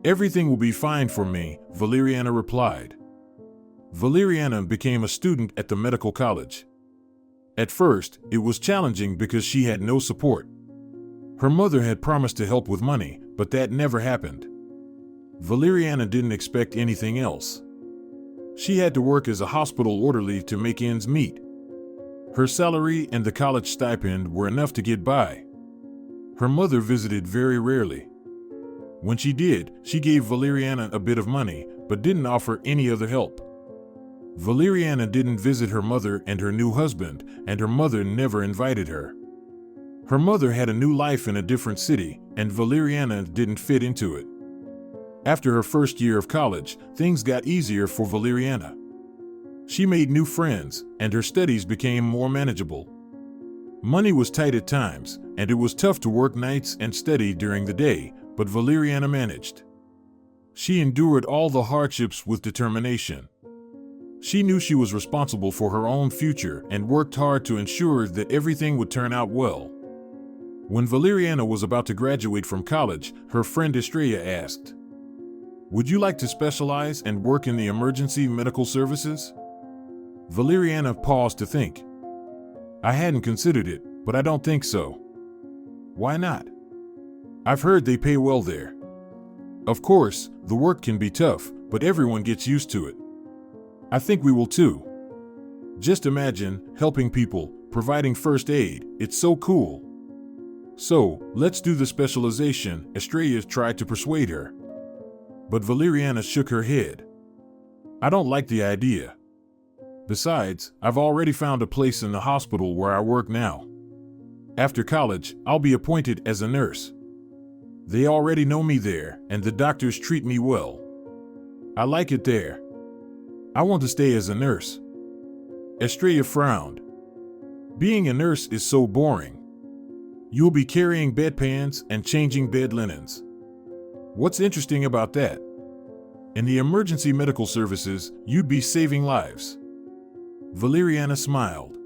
Everything will be fine for me," Valeriana replied. Valeriana became a student at the medical college. At first, it was challenging because she had no support. Her mother had promised to help with money, but that never happened. Valeriana didn't expect anything else. She had to work as a hospital orderly to make ends meet. Her salary and the college stipend were enough to get by. Her mother visited very rarely. When she did, she gave Valeriana a bit of money, but didn't offer any other help. Valeriana didn't visit her mother and her new husband, and her mother never invited her. Her mother had a new life in a different city, and Valeriana didn't fit into it. After her first year of college, things got easier for Valeriana. She made new friends, and her studies became more manageable. Money was tight at times, and it was tough to work nights and study during the day, but Valeriana managed. She endured all the hardships with determination. She knew she was responsible for her own future and worked hard to ensure that everything would turn out well. When Valeriana was about to graduate from college, her friend Estrella asked, "Would you like to specialize and work in the emergency medical services?" Valeriana paused to think. "I hadn't considered it, but I don't think so." "Why not?" "I've heard they pay well there." "Of course, the work can be tough, but everyone gets used to it." "I think we will too. Just imagine, helping people, providing first aid, it's so cool." "So, let's do the specialization," Estrella tried to persuade her. But Valeriana shook her head. "I don't like the idea. Besides, I've already found a place in the hospital where I work now. After college, I'll be appointed as a nurse. They already know me there, and the doctors treat me well. I like it there. I want to stay as a nurse." Estrella frowned. "Being a nurse is so boring. You'll be carrying bedpans and changing bed linens. What's interesting about that? In the emergency medical services, you'd be saving lives." Valeriana smiled.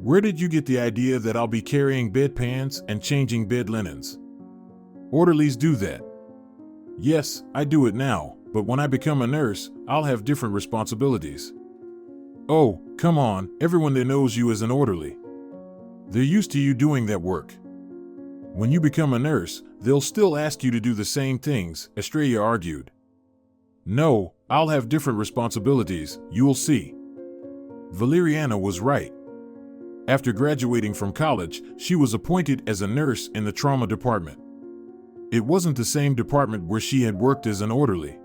"Where did you get the idea that I'll be carrying bedpans and changing bed linens? Orderlies do that." "Yes, I do it now, but when I become a nurse, I'll have different responsibilities." "Oh, come on, everyone there knows you as an orderly. They're used to you doing that work. When you become a nurse, they'll still ask you to do the same things," Estrella argued. "No, I'll have different responsibilities, you'll see." Valeriana was right. After graduating from college, she was appointed as a nurse in the trauma department. It wasn't the same department where she had worked as an orderly.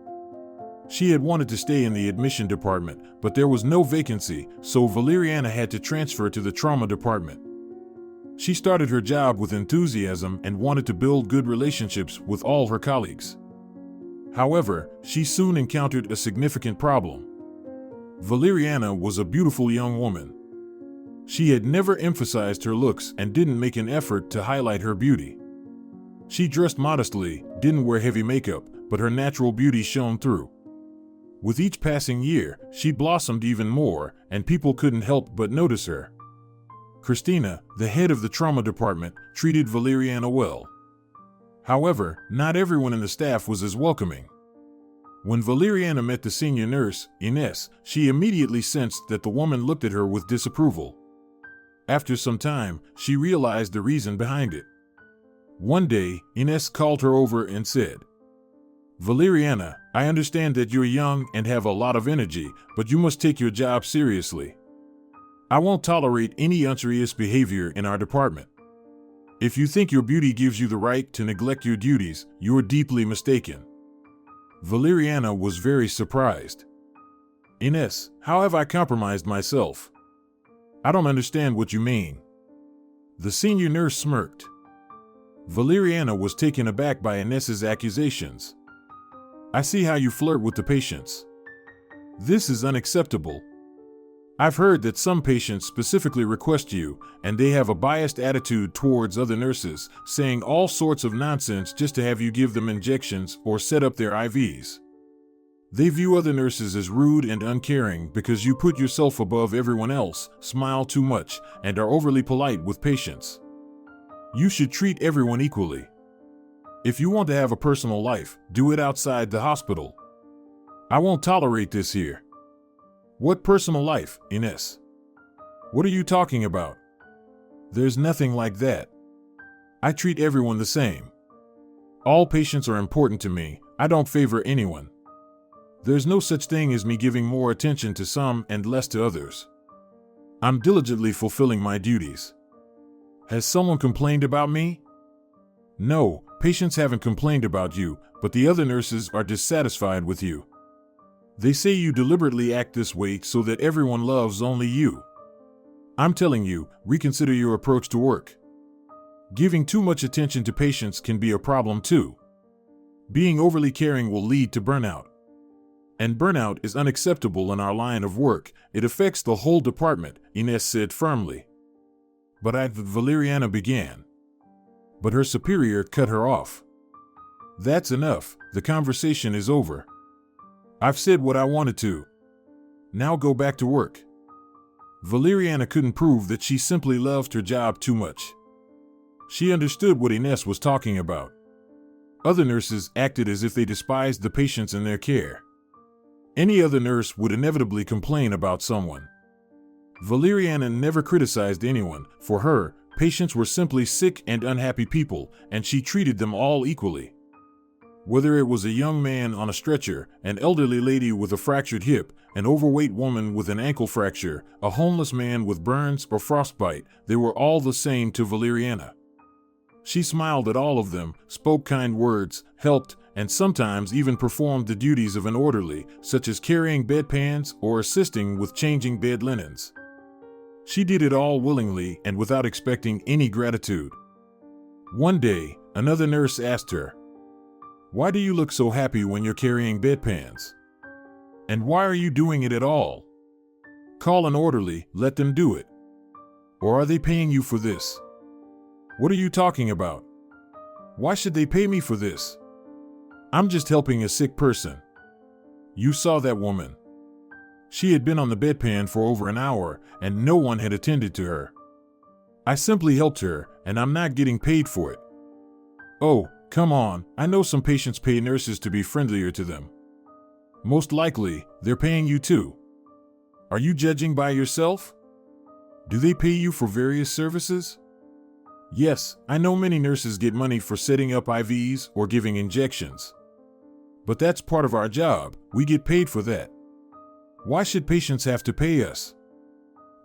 She had wanted to stay in the admission department, but there was no vacancy, so Valeriana had to transfer to the trauma department. She started her job with enthusiasm and wanted to build good relationships with all her colleagues. However, she soon encountered a significant problem. Valeriana was a beautiful young woman. She had never emphasized her looks and didn't make an effort to highlight her beauty. She dressed modestly, didn't wear heavy makeup, but her natural beauty shone through. With each passing year, she blossomed even more, and people couldn't help but notice her. Christina, the head of the trauma department, treated Valeriana well. However, not everyone in the staff was as welcoming. When Valeriana met the senior nurse, Ines, she immediately sensed that the woman looked at her with disapproval. After some time, she realized the reason behind it. One day, Ines called her over and said, "Valeriana, I understand that you're young and have a lot of energy, but you must take your job seriously. I won't tolerate any unserious behavior in our department. If you think your beauty gives you the right to neglect your duties, you are deeply mistaken." Valeriana was very surprised. "Ines, how have I compromised myself? I don't understand what you mean." The senior nurse smirked. Valeriana was taken aback by Ines's accusations. "I see how you flirt with the patients. This is unacceptable. I've heard that some patients specifically request you, and they have a biased attitude towards other nurses, saying all sorts of nonsense just to have you give them injections or set up their IVs. They view other nurses as rude and uncaring because you put yourself above everyone else, smile too much, and are overly polite with patients. You should treat everyone equally. If you want to have a personal life, do it outside the hospital. I won't tolerate this here." "What personal life, Ines? What are you talking about? There's nothing like that. I treat everyone the same. All patients are important to me. I don't favor anyone. There's no such thing as me giving more attention to some and less to others. I'm diligently fulfilling my duties. Has someone complained about me?" "No, patients haven't complained about you, but the other nurses are dissatisfied with you. They say you deliberately act this way so that everyone loves only you. I'm telling you, reconsider your approach to work. Giving too much attention to patients can be a problem too. Being overly caring will lead to burnout. And burnout is unacceptable in our line of work. It affects the whole department," Ines said firmly. Valeriana began. But her superior cut her off. "That's enough. The conversation is over. I've said what I wanted to. Now go back to work." Valeriana couldn't prove that she simply loved her job too much. She understood what Ines was talking about. Other nurses acted as if they despised the patients in their care. Any other nurse would inevitably complain about someone. Valeriana never criticized anyone. For her, patients were simply sick and unhappy people, and she treated them all equally. Whether it was a young man on a stretcher, an elderly lady with a fractured hip, an overweight woman with an ankle fracture, a homeless man with burns or frostbite, they were all the same to Valeriana. She smiled at all of them, spoke kind words, helped, and sometimes even performed the duties of an orderly, such as carrying bedpans or assisting with changing bed linens. She did it all willingly and without expecting any gratitude. One day, another nurse asked her, "Why do you look so happy when you're carrying bedpans? And why are you doing it at all? Call an orderly, let them do it. Or are they paying you for this? What are you talking about? Why should they pay me for this? I'm just helping a sick person." You saw that woman. She had been on the bedpan for over an hour and no one had attended to her. I simply helped her and I'm not getting paid for it. Oh, come on, I know some patients pay nurses to be friendlier to them. Most likely, they're paying you too. Are you judging by yourself? Do they pay you for various services? Yes, I know many nurses get money for setting up IVs or giving injections. But that's part of our job, we get paid for that. Why should patients have to pay us?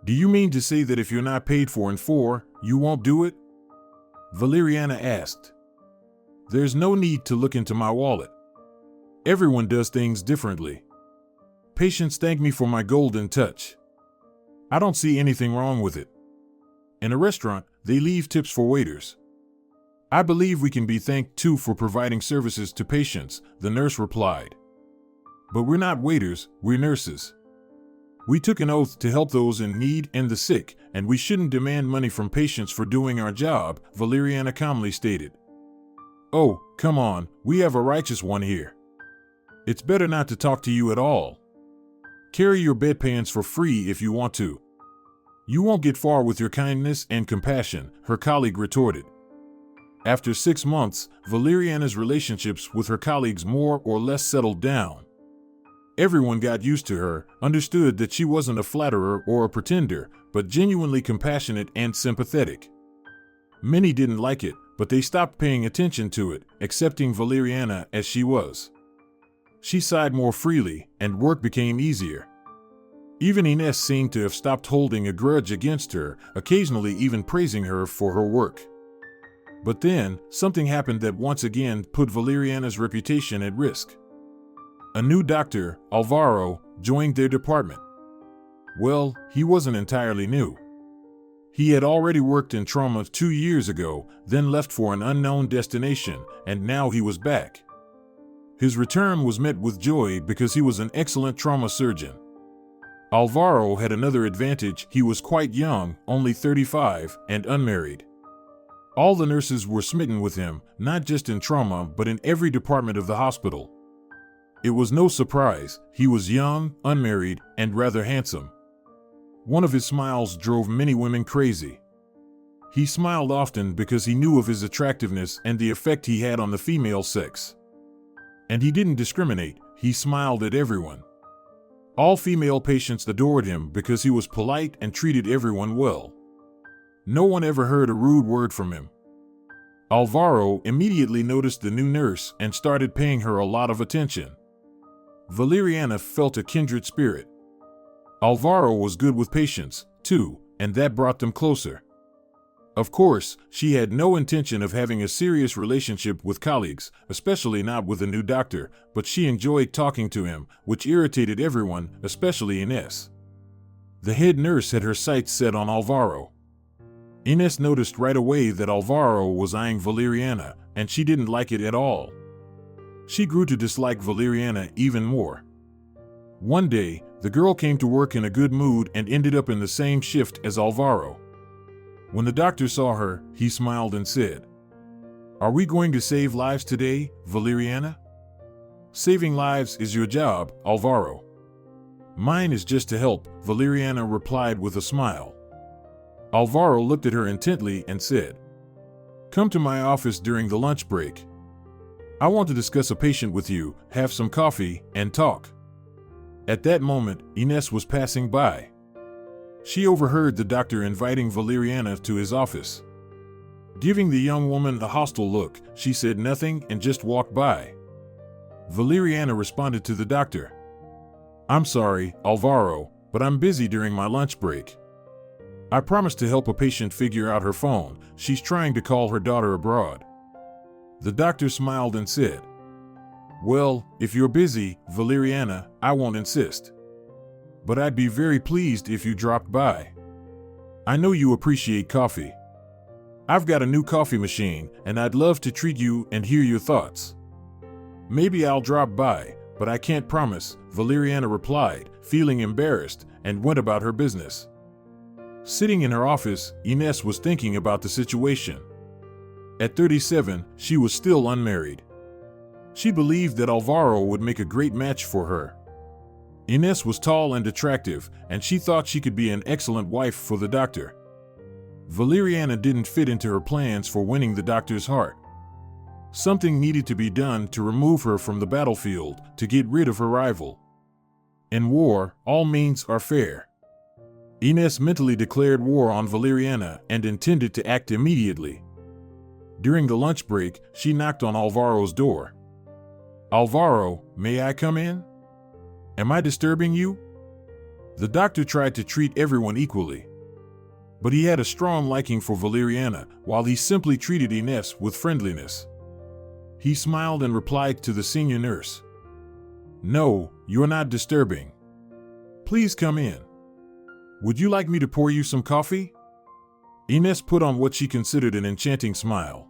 Do you mean to say that if you're not paid for, you won't do it? Valeriana asked. There's no need to look into my wallet. Everyone does things differently. Patients thank me for my golden touch. I don't see anything wrong with it. In a restaurant, they leave tips for waiters. I believe we can be thanked too for providing services to patients, the nurse replied. But we're not waiters, we're nurses. We took an oath to help those in need and the sick, and we shouldn't demand money from patients for doing our job, Valeriana calmly stated. Oh, come on, we have a righteous one here. It's better not to talk to you at all. Carry your bedpans for free if you want to. You won't get far with your kindness and compassion, her colleague retorted. After 6 months, Valeriana's relationships with her colleagues more or less settled down. Everyone got used to her, understood that she wasn't a flatterer or a pretender, but genuinely compassionate and sympathetic. Many didn't like it, but they stopped paying attention to it, accepting Valeriana as she was. She sighed more freely, and work became easier. Even Ines seemed to have stopped holding a grudge against her, occasionally even praising her for her work. But then, something happened that once again put Valeriana's reputation at risk. A new doctor, Alvaro, joined their department. Well, he wasn't entirely new. He had already worked in trauma 2 years ago, then left for an unknown destination, and now he was back. His return was met with joy because he was an excellent trauma surgeon. Alvaro had another advantage: he was quite young, only 35, and unmarried. All the nurses were smitten with him, not just in trauma but in every department of the hospital. It was no surprise, he was young, unmarried, and rather handsome. One of his smiles drove many women crazy. He smiled often because he knew of his attractiveness and the effect he had on the female sex. And he didn't discriminate, he smiled at everyone. All female patients adored him because he was polite and treated everyone well. No one ever heard a rude word from him. Alvaro immediately noticed the new nurse and started paying her a lot of attention. Valeriana felt a kindred spirit. Alvaro was good with patients, too, and that brought them closer. Of course, she had no intention of having a serious relationship with colleagues, especially not with a new doctor, but she enjoyed talking to him, which irritated everyone, especially Ines. The head nurse had her sights set on Alvaro. Ines noticed right away that Alvaro was eyeing Valeriana, and she didn't like it at all. She grew to dislike Valeriana even more. One day, the girl came to work in a good mood and ended up in the same shift as Alvaro. When the doctor saw her, he smiled and said, "Are we going to save lives today, Valeriana?" "Saving lives is your job, Alvaro." "Mine is just to help," Valeriana replied with a smile. Alvaro looked at her intently and said, "Come to my office during the lunch break. I want to discuss a patient with you, have some coffee, and talk." At that moment, Ines was passing by. She overheard the doctor inviting Valeriana to his office. Giving the young woman a hostile look, she said nothing and just walked by. Valeriana responded to the doctor, "I'm sorry, Alvaro, but I'm busy during my lunch break. I promised to help a patient figure out her phone. She's trying to call her daughter abroad." The doctor smiled and said, "Well, if you're busy, Valeriana, I won't insist. But I'd be very pleased if you dropped by." I know you appreciate coffee. I've got a new coffee machine, and I'd love to treat you and hear your thoughts. Maybe I'll drop by, but I can't promise, Valeriana replied, feeling embarrassed, and went about her business. Sitting in her office, Ines was thinking about the situation. At 37, she was still unmarried. She believed that Alvaro would make a great match for her. Ines was tall and attractive, and she thought she could be an excellent wife for the doctor. Valeriana didn't fit into her plans for winning the doctor's heart. Something needed to be done to remove her from the battlefield, to get rid of her rival. In war, all means are fair. Ines mentally declared war on Valeriana and intended to act immediately. During the lunch break, she knocked on Alvaro's door. "Alvaro, may I come in? Am I disturbing you?" The doctor tried to treat everyone equally. But he had a strong liking for Valeriana, while he simply treated Ines with friendliness. He smiled and replied to the senior nurse, "No, you're not disturbing. Please come in. Would you like me to pour you some coffee?" Ines put on what she considered an enchanting smile.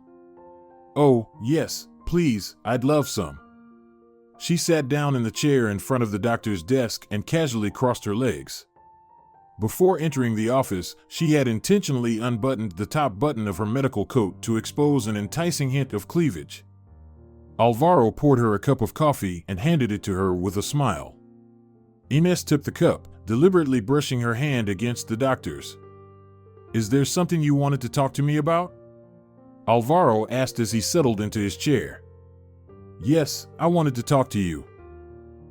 "Oh, yes, please, I'd love some." She sat down in the chair in front of the doctor's desk and casually crossed her legs. Before entering the office, she had intentionally unbuttoned the top button of her medical coat to expose an enticing hint of cleavage. Alvaro poured her a cup of coffee and handed it to her with a smile. Ines took the cup, deliberately brushing her hand against the doctor's. "Is there something you wanted to talk to me about?" Alvaro asked as he settled into his chair. "Yes, I wanted to talk to you.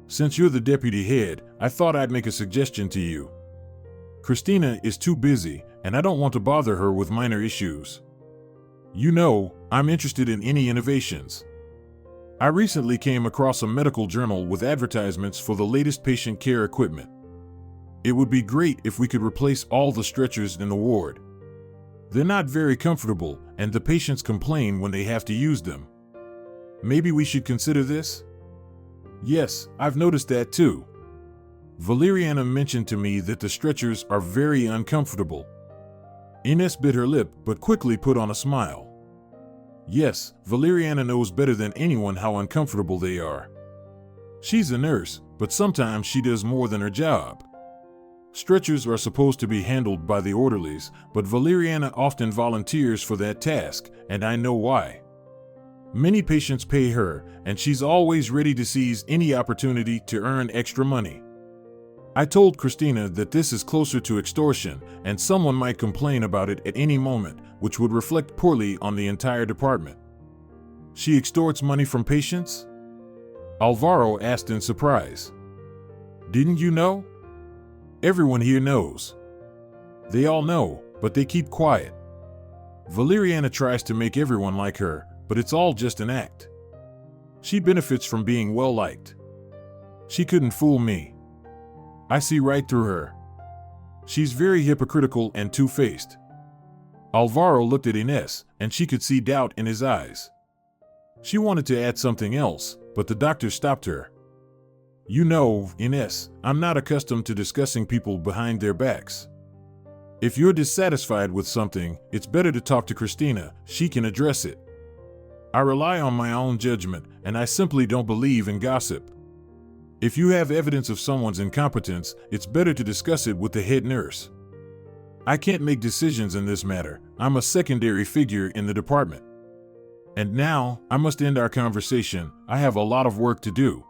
Since you're the deputy head, I thought I'd make a suggestion to you. Christina is too busy, and I don't want to bother her with minor issues. You know, I'm interested in any innovations. I recently came across a medical journal with advertisements for the latest patient care equipment. It would be great if we could replace all the stretchers in the ward. They're not very comfortable, and the patients complain when they have to use them. Maybe we should consider this?" "Yes, I've noticed that too. Valeriana mentioned to me that the stretchers are very uncomfortable." Ines bit her lip but quickly put on a smile. Yes, Valeriana knows better than anyone how uncomfortable they are. She's a nurse, but sometimes she does more than her job. Stretchers are supposed to be handled by the orderlies, but Valeriana often volunteers for that task, and I know why. Many patients pay her, and she's always ready to seize any opportunity to earn extra money. I told Christina that this is closer to extortion, and someone might complain about it at any moment, which would reflect poorly on the entire department. "She extorts money from patients?" Alvaro asked in surprise. "Didn't you know?" "Everyone here knows. They all know, but they keep quiet. Valeriana tries to make everyone like her, but it's all just an act. She benefits from being well-liked. She couldn't fool me. I see right through her. She's very hypocritical and two-faced." Alvaro looked at Ines, and she could see doubt in his eyes. She wanted to add something else, but the doctor stopped her. "You know, Ines, I'm not accustomed to discussing people behind their backs. If you're dissatisfied with something, it's better to talk to Christina. She can address it. I rely on my own judgment, and I simply don't believe in gossip. If you have evidence of someone's incompetence, it's better to discuss it with the head nurse. I can't make decisions in this matter. I'm a secondary figure in the department. And now, I must end our conversation. I have a lot of work to do."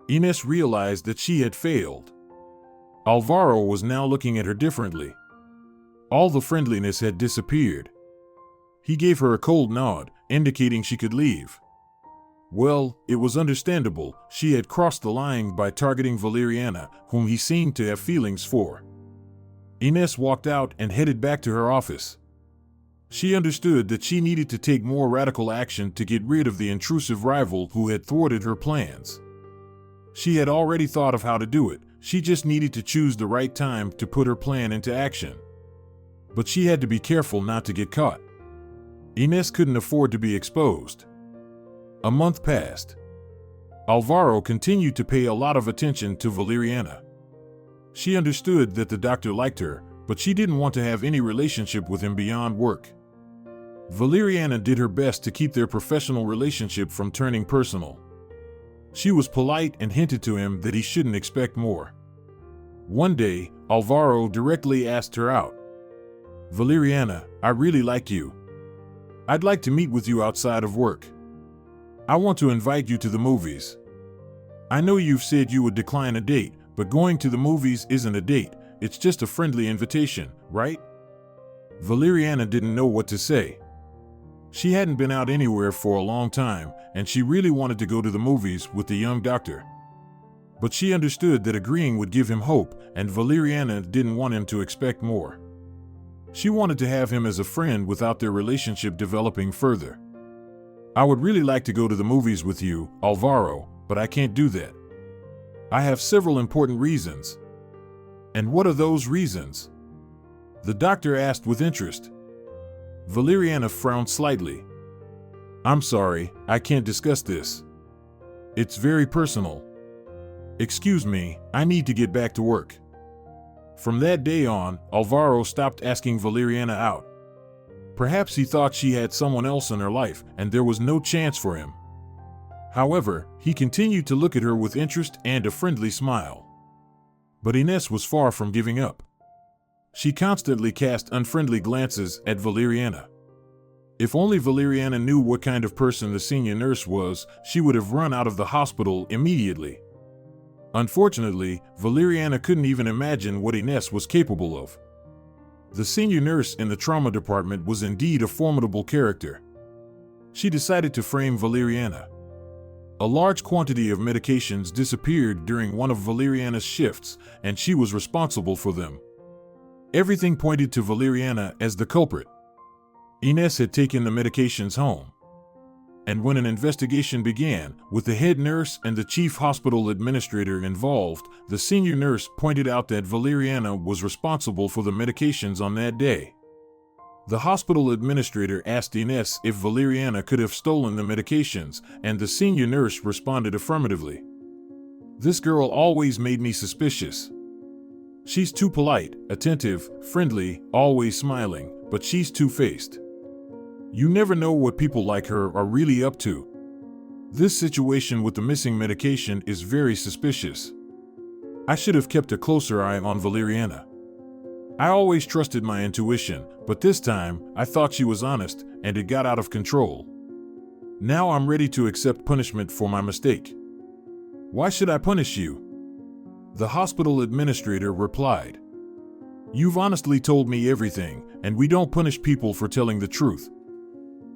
Ines realized that she had failed. Alvaro was now looking at her differently. All the friendliness had disappeared. He gave her a cold nod, indicating she could leave. Well, it was understandable. She had crossed the line by targeting Valeriana, whom he seemed to have feelings for. Ines walked out and headed back to her office. She understood that she needed to take more radical action to get rid of the intrusive rival who had thwarted her plans. She had already thought of how to do it. She just needed to choose the right time to put her plan into action. But she had to be careful not to get caught. Ines couldn't afford to be exposed. A month passed. Alvaro continued to pay a lot of attention to Valeriana. She understood that the doctor liked her, but she didn't want to have any relationship with him beyond work. Valeriana did her best to keep their professional relationship from turning personal. She was polite and hinted to him that he shouldn't expect more. One day, Alvaro directly asked her out. "Valeriana, I really like you. I'd like to meet with you outside of work. I want to invite you to the movies. I know you've said you would decline a date, but going to the movies isn't a date, it's just a friendly invitation, right?" Valeriana didn't know what to say. She hadn't been out anywhere for a long time, and she really wanted to go to the movies with the young doctor. But she understood that agreeing would give him hope, and Valeriana didn't want him to expect more. She wanted to have him as a friend without their relationship developing further. "I would really like to go to the movies with you, Alvaro, but I can't do that. I have several important reasons." "And what are those reasons?" the doctor asked with interest. Valeriana frowned slightly. "I'm sorry, I can't discuss this. It's very personal. Excuse me, I need to get back to work." From that day on, Alvaro stopped asking Valeriana out. Perhaps he thought she had someone else in her life and there was no chance for him. However, he continued to look at her with interest and a friendly smile. But Ines was far from giving up. She constantly cast unfriendly glances at Valeriana. If only Valeriana knew what kind of person the senior nurse was, she would have run out of the hospital immediately. Unfortunately, Valeriana couldn't even imagine what Ines was capable of. The senior nurse in the trauma department was indeed a formidable character. She decided to frame Valeriana. A large quantity of medications disappeared during one of Valeriana's shifts, and she was responsible for them. Everything pointed to Valeriana as the culprit. Ines had taken the medications home. And when an investigation began, with the head nurse and the chief hospital administrator involved, the senior nurse pointed out that Valeriana was responsible for the medications on that day. The hospital administrator asked Ines if Valeriana could have stolen the medications, and the senior nurse responded affirmatively. "This girl always made me suspicious. She's too polite, attentive, friendly, always smiling, but she's two-faced. You never know what people like her are really up to. This situation with the missing medication is very suspicious. I should have kept a closer eye on Valeriana. I always trusted my intuition, but this time I thought she was honest and it got out of control. Now I'm ready to accept punishment for my mistake." "Why should I punish you?" the hospital administrator replied. "You've honestly told me everything, and we don't punish people for telling the truth.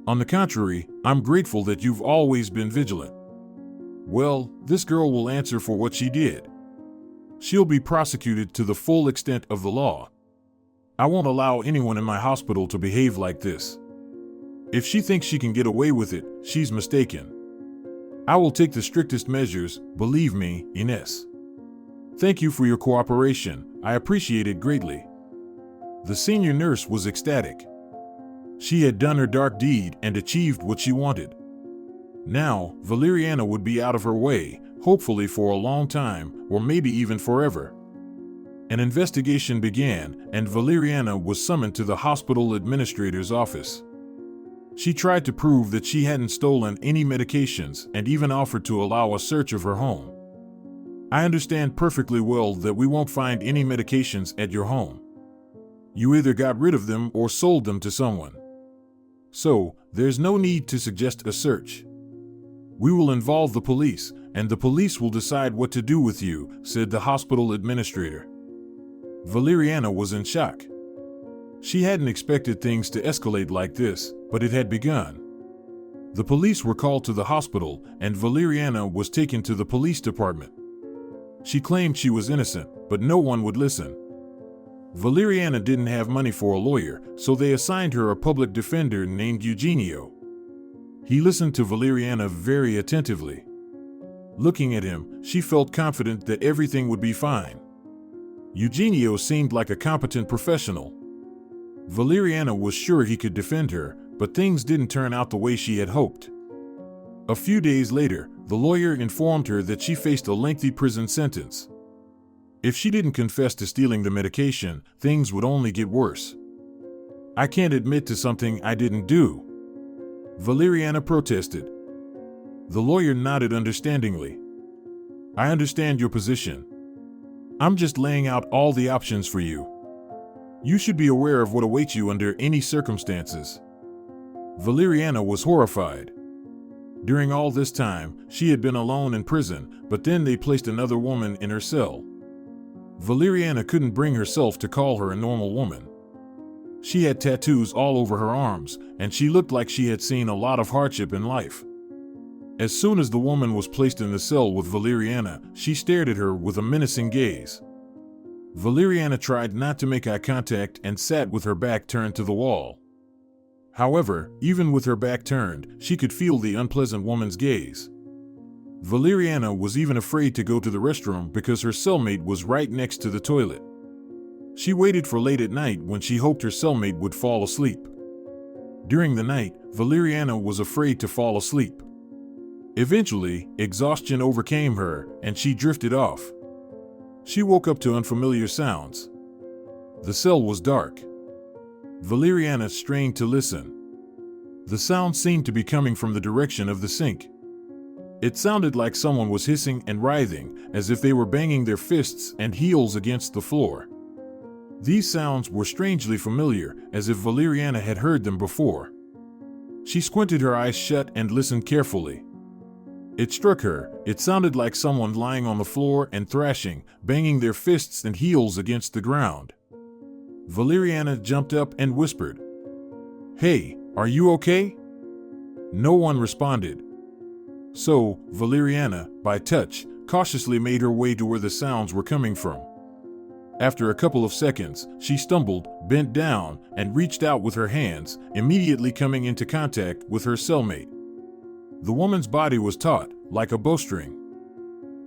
On the contrary, I'm grateful that you've always been vigilant. Well, this girl will answer for what she did. She'll be prosecuted to the full extent of the law. I won't allow anyone in my hospital to behave like this. If she thinks she can get away with it, she's mistaken. I will take the strictest measures, believe me, Ines. Thank you for your cooperation, I appreciate it greatly." The senior nurse was ecstatic. She had done her dark deed and achieved what she wanted. Now, Valeriana would be out of her way, hopefully for a long time, or maybe even forever. An investigation began, and Valeriana was summoned to the hospital administrator's office. She tried to prove that she hadn't stolen any medications and even offered to allow a search of her home. "I understand perfectly well that we won't find any medications at your home. You either got rid of them or sold them to someone. So, there's no need to suggest a search. We will involve the police, and the police will decide what to do with you," said the hospital administrator. Valeriana was in shock. She hadn't expected things to escalate like this, but it had begun. The police were called to the hospital, and Valeriana was taken to the police department. She claimed she was innocent, but no one would listen. Valeriana didn't have money for a lawyer, so they assigned her a public defender named Eugenio. He listened to Valeriana very attentively. Looking at him, she felt confident that everything would be fine. Eugenio seemed like a competent professional. Valeriana was sure he could defend her, but things didn't turn out the way she had hoped. A few days later, the lawyer informed her that she faced a lengthy prison sentence. If she didn't confess to stealing the medication, things would only get worse. I can't admit to something I didn't do, Valeriana protested. The lawyer nodded understandingly. I understand your position. I'm just laying out all the options for you. You should be aware of what awaits you under any circumstances. Valeriana was horrified. During all this time, she had been alone in prison, but then they placed another woman in her cell. Valeriana couldn't bring herself to call her a normal woman. She had tattoos all over her arms, and she looked like she had seen a lot of hardship in life. As soon as the woman was placed in the cell with Valeriana, she stared at her with a menacing gaze. Valeriana tried not to make eye contact and sat with her back turned to the wall. However, even with her back turned, she could feel the unpleasant woman's gaze. Valeriana was even afraid to go to the restroom because her cellmate was right next to the toilet. She waited for late at night when she hoped her cellmate would fall asleep. During the night, Valeriana was afraid to fall asleep. Eventually, exhaustion overcame her, and she drifted off. She woke up to unfamiliar sounds. The cell was dark. Valeriana strained to listen. The sound seemed to be coming from the direction of the sink. It sounded like someone was hissing and writhing, as if they were banging their fists and heels against the floor. These sounds were strangely familiar, as if Valeriana had heard them before. She squinted her eyes shut and listened carefully. It struck her, it sounded like someone lying on the floor and thrashing, banging their fists and heels against the ground. Valeriana jumped up and whispered, "Hey, are you okay?" No one responded. So, Valeriana, by touch, cautiously made her way to where the sounds were coming from. After a couple of seconds, she stumbled, bent down, and reached out with her hands, immediately coming into contact with her cellmate. The woman's body was taut, like a bowstring.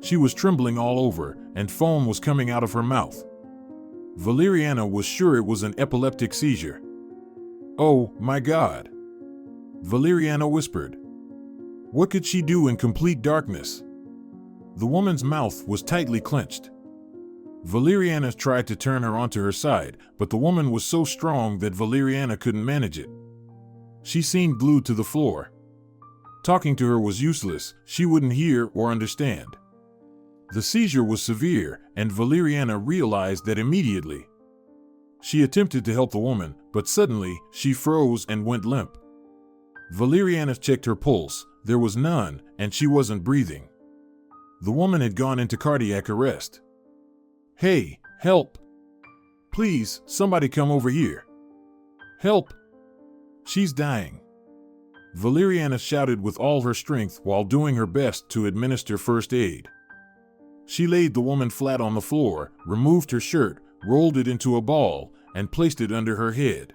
She was trembling all over, and foam was coming out of her mouth. Valeriana was sure it was an epileptic seizure. "Oh, my God," Valeriana whispered. What could she do in complete darkness? The woman's mouth was tightly clenched. Valeriana tried to turn her onto her side, but the woman was so strong that Valeriana couldn't manage it. She seemed glued to the floor. Talking to her was useless, she wouldn't hear or understand. The seizure was severe, and Valeriana realized that immediately. She attempted to help the woman, but suddenly, she froze and went limp. Valeriana checked her pulse, there was none, and she wasn't breathing. The woman had gone into cardiac arrest. "Hey, help! Please, somebody come over here! Help! She's dying!" Valeriana shouted with all her strength while doing her best to administer first aid. She laid the woman flat on the floor, removed her shirt, rolled it into a ball, and placed it under her head.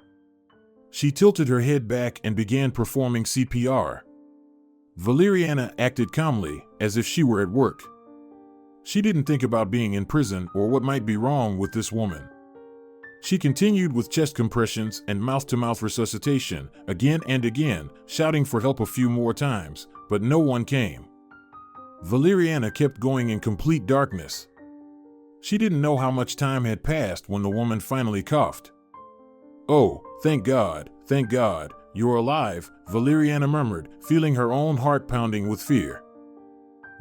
She tilted her head back and began performing CPR. Valeriana acted calmly, as if she were at work. She didn't think about being in prison or what might be wrong with this woman. She continued with chest compressions and mouth-to-mouth resuscitation, again and again, shouting for help a few more times, but no one came. Valeriana kept going in complete darkness. She didn't know how much time had passed when the woman finally coughed. "Oh, thank God, you're alive," Valeriana murmured, feeling her own heart pounding with fear.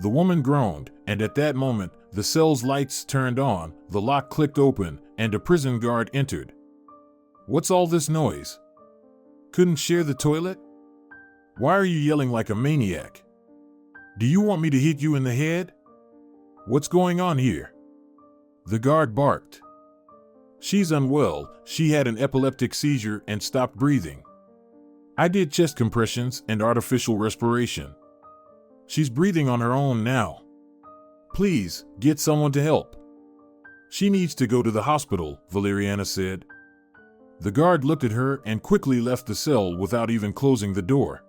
The woman groaned, and at that moment, the cell's lights turned on, the lock clicked open, and a prison guard entered. "What's all this noise? Couldn't share the toilet? Why are you yelling like a maniac? Do you want me to hit you in the head? What's going on here?" The guard barked. "She's unwell, she had an epileptic seizure and stopped breathing. I did chest compressions and artificial respiration. She's breathing on her own now. Please, get someone to help. She needs to go to the hospital," Valeriana said. The guard looked at her and quickly left the cell without even closing the door.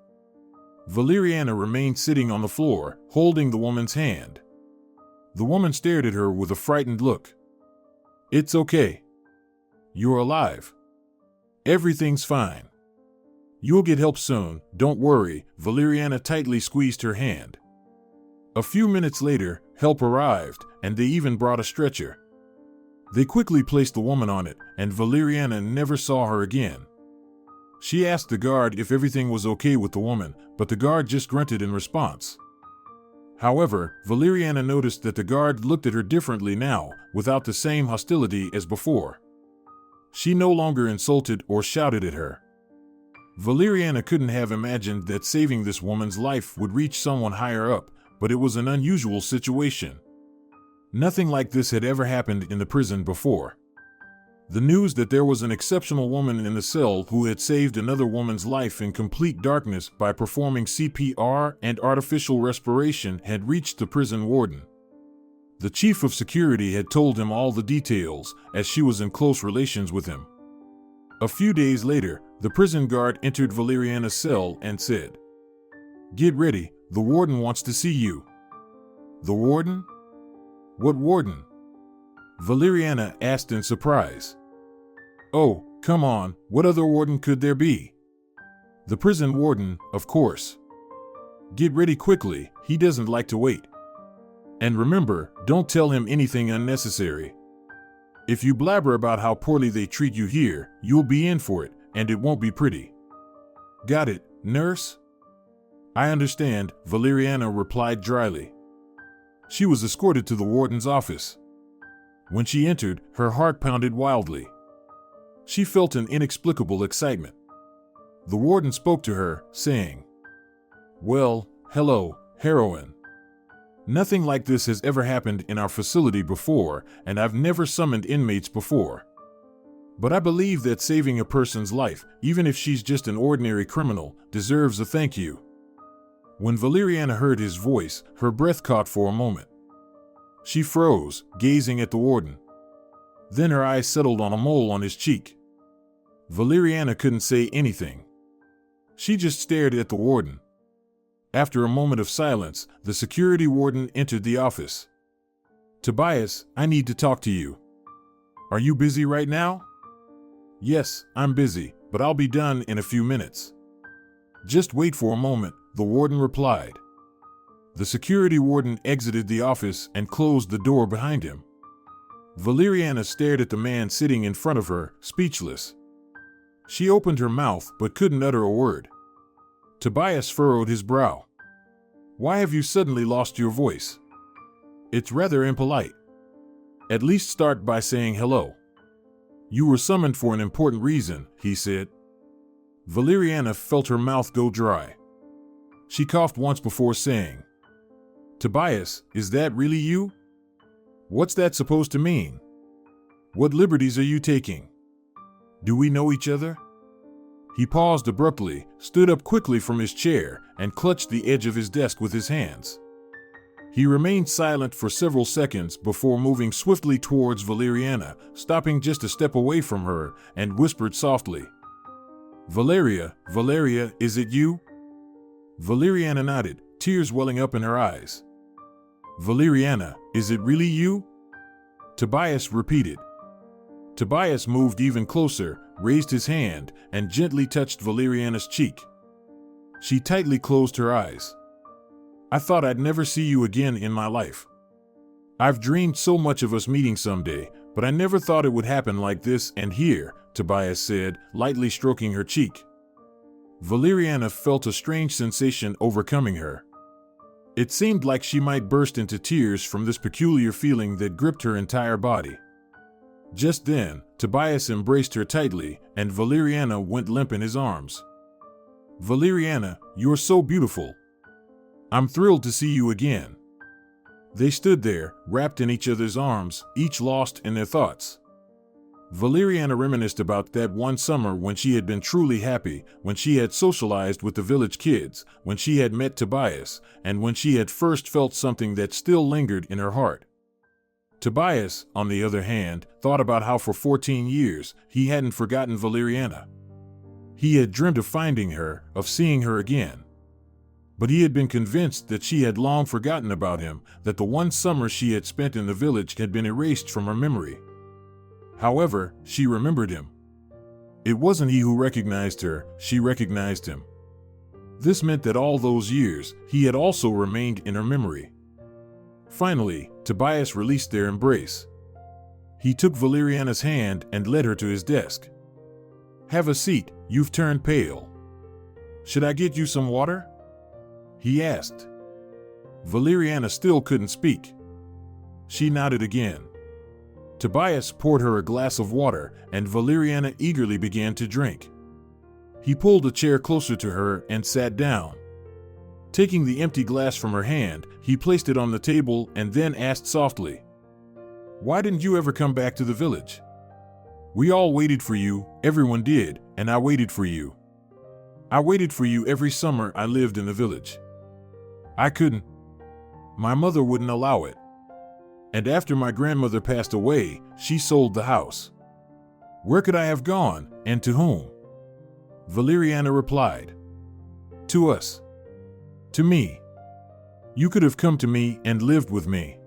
Valeriana remained sitting on the floor, holding the woman's hand. The woman stared at her with a frightened look. "It's okay. You're alive. Everything's fine. You'll get help soon, don't worry." Valeriana tightly squeezed her hand. A few minutes later, help arrived, and they even brought a stretcher. They quickly placed the woman on it, and Valeriana never saw her again. She asked the guard if everything was okay with the woman, but the guard just grunted in response. However, Valeriana noticed that the guard looked at her differently now, without the same hostility as before. She no longer insulted or shouted at her. Valeriana couldn't have imagined that saving this woman's life would reach someone higher up, but it was an unusual situation. Nothing like this had ever happened in the prison before. The news that there was an exceptional woman in the cell who had saved another woman's life in complete darkness by performing CPR and artificial respiration had reached the prison warden. The chief of security had told him all the details, as she was in close relations with him. A few days later, the prison guard entered Valeriana's cell and said, "Get ready, the warden wants to see you." "The warden? What warden?" Valeriana asked in surprise. "Oh, come on, what other warden could there be?" "The prison warden, of course." "Get ready quickly, he doesn't like to wait. And remember, don't tell him anything unnecessary. If you blabber about how poorly they treat you here, you'll be in for it, and it won't be pretty." "Got it, nurse?" "I understand," Valeriana replied dryly. She was escorted to the warden's office. When she entered, her heart pounded wildly. She felt an inexplicable excitement. The warden spoke to her, saying, "Well, hello, heroine. Nothing like this has ever happened in our facility before, and I've never summoned inmates before. But I believe that saving a person's life, even if she's just an ordinary criminal, deserves a thank you." When Valeriana heard his voice, her breath caught for a moment. She froze, gazing at the warden. Then her eyes settled on a mole on his cheek. Valeriana couldn't say anything. She just stared at the warden. After a moment of silence, the security warden entered the office. "Tobias, I need to talk to you." "Are you busy right now?" "Yes, I'm busy, but I'll be done in a few minutes." "Just wait for a moment," the warden replied. The security warden exited the office and closed the door behind him. Valeriana stared at the man sitting in front of her, speechless. She opened her mouth but couldn't utter a word. Tobias furrowed his brow. "Why have you suddenly lost your voice? It's rather impolite. At least start by saying hello." "You were summoned for an important reason," he said. Valeriana felt her mouth go dry. She coughed once before saying, "Tobias, is that really you? What's that supposed to mean? What liberties are you taking? Do we know each other?" He paused abruptly, stood up quickly from his chair, and clutched the edge of his desk with his hands. He remained silent for several seconds before moving swiftly towards Valeriana, stopping just a step away from her, and whispered softly, Valeria, is it you?" Valeriana nodded, tears welling up in her eyes. "Valeriana, is it really you?" Tobias repeated. Tobias moved even closer, raised his hand, and gently touched Valeriana's cheek. She tightly closed her eyes. "I thought I'd never see you again in my life. I've dreamed so much of us meeting someday, but I never thought it would happen like this and here," Tobias said, lightly stroking her cheek. Valeriana felt a strange sensation overcoming her. It seemed like she might burst into tears from this peculiar feeling that gripped her entire body. Just then, Tobias embraced her tightly, and Valeriana went limp in his arms. "Valeriana, you're so beautiful. I'm thrilled to see you again." They stood there, wrapped in each other's arms, each lost in their thoughts. Valeriana reminisced about that one summer when she had been truly happy, when she had socialized with the village kids, when she had met Tobias, and when she had first felt something that still lingered in her heart. Tobias, on the other hand, thought about how for 14 years he hadn't forgotten Valeriana. He had dreamed of finding her, of seeing her again. But he had been convinced that she had long forgotten about him, that the one summer she had spent in the village had been erased from her memory. However, she remembered him. It wasn't he who recognized her, she recognized him. This meant that all those years, he had also remained in her memory. Finally, Tobias released their embrace. He took Valeriana's hand and led her to his desk. "Have a seat, you've turned pale. Should I get you some water?" he asked. Valeriana still couldn't speak. She nodded again. Tobias poured her a glass of water, and Valeriana eagerly began to drink. He pulled a chair closer to her and sat down. Taking the empty glass from her hand, he placed it on the table and then asked softly, "Why didn't you ever come back to the village? We all waited for you, everyone did, and I waited for you. I waited for you every summer I lived in the village. I couldn't. My mother wouldn't allow it. And after my grandmother passed away, she sold the house. Where could I have gone, and to whom?" Valeriana replied, "To us. To me. You could have come to me and lived with me.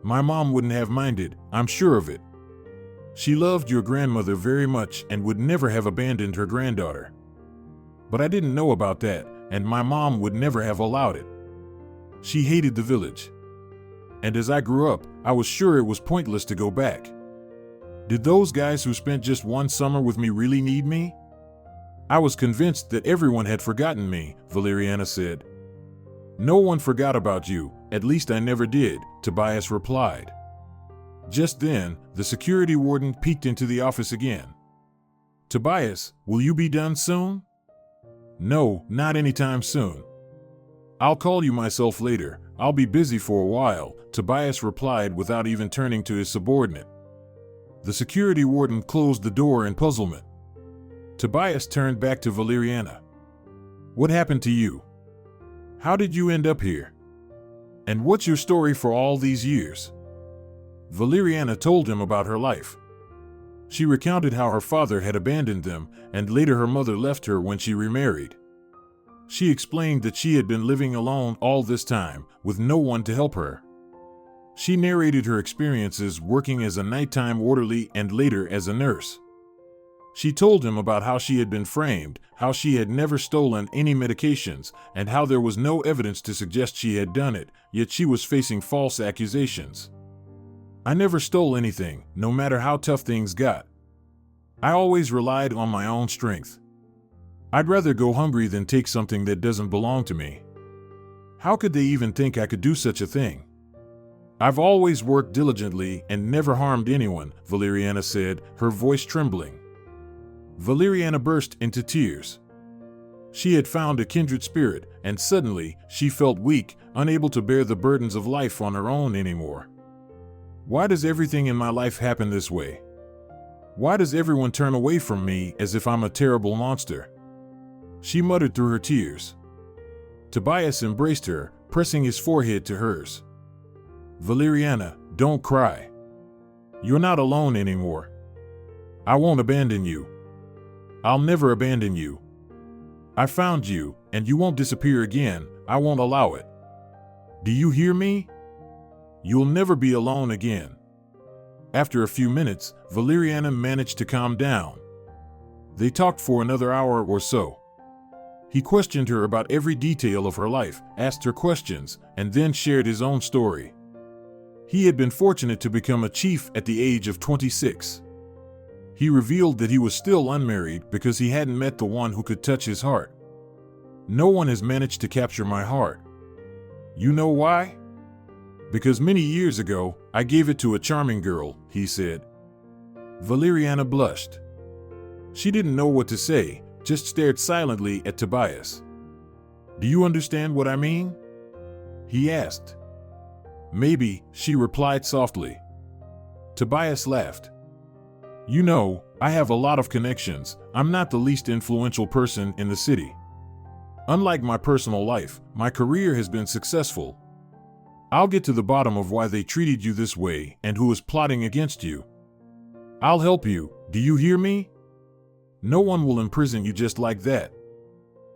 My mom wouldn't have minded, I'm sure of it. She loved your grandmother very much and would never have abandoned her granddaughter. But I didn't know about that, and my mom would never have allowed it. She hated the village. And as I grew up, I was sure it was pointless to go back. Did those guys who spent just one summer with me really need me? I was convinced that everyone had forgotten me," Valeriana said. "No one forgot about you, at least I never did," Tobias replied. Just then, the security warden peeked into the office again. "Tobias, will you be done soon?" "No, not anytime soon. I'll call you myself later. I'll be busy for a while," Tobias replied without even turning to his subordinate. The security warden closed the door in puzzlement. Tobias turned back to Valeriana. "What happened to you? How did you end up here? And what's your story for all these years?" Valeriana told him about her life. She recounted how her father had abandoned them, and later her mother left her when she remarried. She explained that she had been living alone all this time, with no one to help her. She narrated her experiences working as a nighttime orderly and later as a nurse. She told him about how she had been framed, how she had never stolen any medications, and how there was no evidence to suggest she had done it, yet she was facing false accusations. "I never stole anything, no matter how tough things got. I always relied on my own strength. I'd rather go hungry than take something that doesn't belong to me. How could they even think I could do such a thing? I've always worked diligently and never harmed anyone," Valeriana said, her voice trembling. Valeriana burst into tears. She had found a kindred spirit, and suddenly she felt weak, unable to bear the burdens of life on her own anymore. "Why does everything in my life happen this way? Why does everyone turn away from me as if I'm a terrible monster?" she muttered through her tears. Tobias embraced her, pressing his forehead to hers. "Valeriana, don't cry. You're not alone anymore. I won't abandon you. I'll never abandon you. I found you, and you won't disappear again. I won't allow it. Do you hear me? You'll never be alone again." After a few minutes, Valeriana managed to calm down. They talked for another hour or so. He questioned her about every detail of her life, asked her questions, and then shared his own story. He had been fortunate to become a chief at the age of 26. He revealed that he was still unmarried because he hadn't met the one who could touch his heart. "No one has managed to capture my heart. You know why? Because many years ago, I gave it to a charming girl," he said. Valeriana blushed. She didn't know what to say, just stared silently at Tobias. "Do you understand what I mean?" he asked. "Maybe," she replied softly. Tobias laughed. "You know, I have a lot of connections. I'm not the least influential person in the city. Unlike my personal life, my career has been successful. I'll get to the bottom of why they treated you this way and who is plotting against you. I'll help you, do you hear me? No one will imprison you just like that.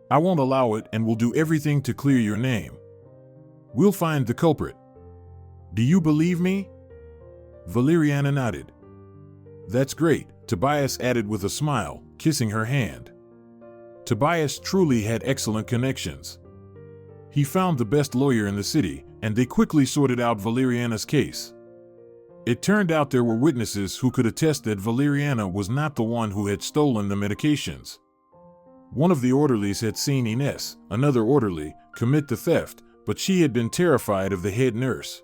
I won't allow it and will do everything to clear your name. We'll find the culprit. Do you believe me?" Valeriana nodded. "That's great," Tobias added with a smile, kissing her hand. Tobias truly had excellent connections. He found the best lawyer in the city, and they quickly sorted out Valeriana's case. It turned out there were witnesses who could attest that Valeriana was not the one who had stolen the medications. One of the orderlies had seen Ines, another orderly, commit the theft, but she had been terrified of the head nurse.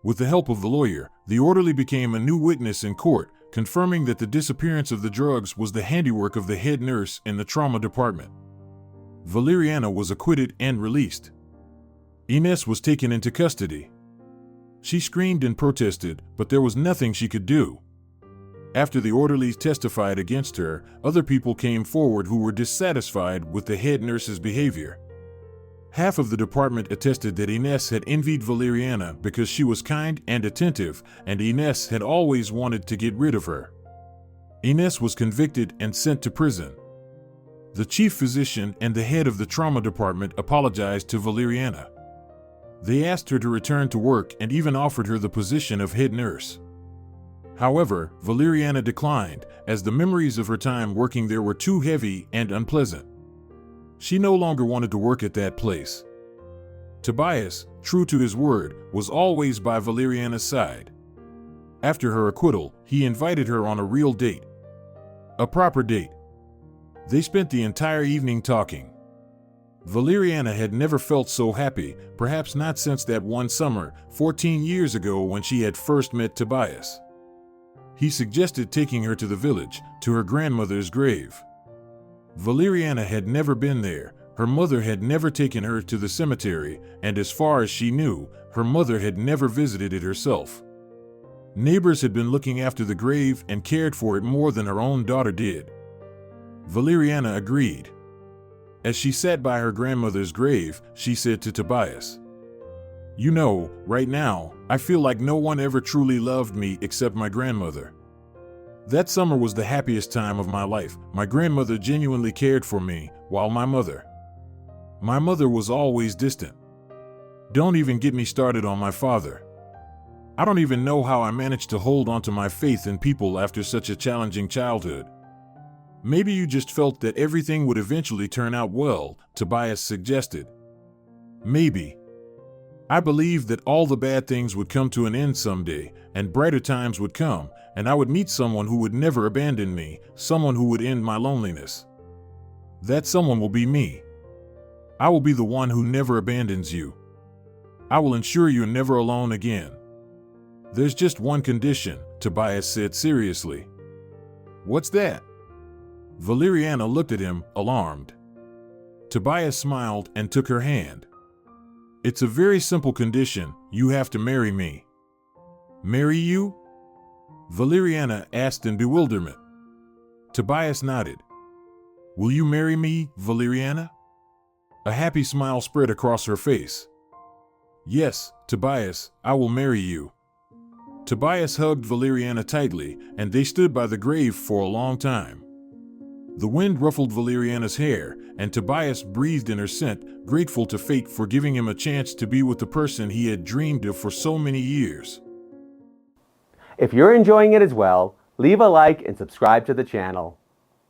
With the help of the lawyer, the orderly became a new witness in court, confirming that the disappearance of the drugs was the handiwork of the head nurse in the trauma department. Valeriana was acquitted and released. Ines was taken into custody. She screamed and protested, but there was nothing she could do. After the orderlies testified against her, other people came forward who were dissatisfied with the head nurse's behavior. Half of the department attested that Ines had envied Valeriana because she was kind and attentive, and Ines had always wanted to get rid of her. Ines was convicted and sent to prison. The chief physician and the head of the trauma department apologized to Valeriana. They asked her to return to work and even offered her the position of head nurse. However, Valeriana declined, as the memories of her time working there were too heavy and unpleasant. She no longer wanted to work at that place. Tobias, true to his word, was always by Valeriana's side. After her acquittal, he invited her on a real date. A proper date. They spent the entire evening talking. Valeriana had never felt so happy, perhaps not since that one summer, 14 years ago when she had first met Tobias. He suggested taking her to the village, to her grandmother's grave. Valeriana had never been there, her mother had never taken her to the cemetery, and as far as she knew, her mother had never visited it herself. Neighbors had been looking after the grave and cared for it more than her own daughter did. Valeriana agreed. As she sat by her grandmother's grave, she said to Tobias, "You know, right now, I feel like no one ever truly loved me except my grandmother. That summer was the happiest time of my life. My grandmother genuinely cared for me, while my mother was always distant. Don't even get me started on my father. I don't even know how I managed to hold on to my faith in people after such a challenging childhood." "Maybe you just felt that everything would eventually turn out well," Tobias suggested. "Maybe. I believed that all the bad things would come to an end someday, and brighter times would come, and I would meet someone who would never abandon me, someone who would end my loneliness. That someone will be me. I will be the one who never abandons you. I will ensure you're never alone again. There's just one condition," Tobias said seriously. "What's that?" Valeriana looked at him, alarmed. Tobias smiled and took her hand. "It's a very simple condition. You have to marry me." "Marry you?" Valeriana asked in bewilderment. Tobias nodded. "Will you marry me, Valeriana?" A happy smile spread across her face. "Yes, Tobias, I will marry you." Tobias hugged Valeriana tightly, and they stood by the grave for a long time. The wind ruffled Valeriana's hair, and Tobias breathed in her scent, grateful to fate for giving him a chance to be with the person he had dreamed of for so many years. If you're enjoying it as well, leave a like and subscribe to the channel.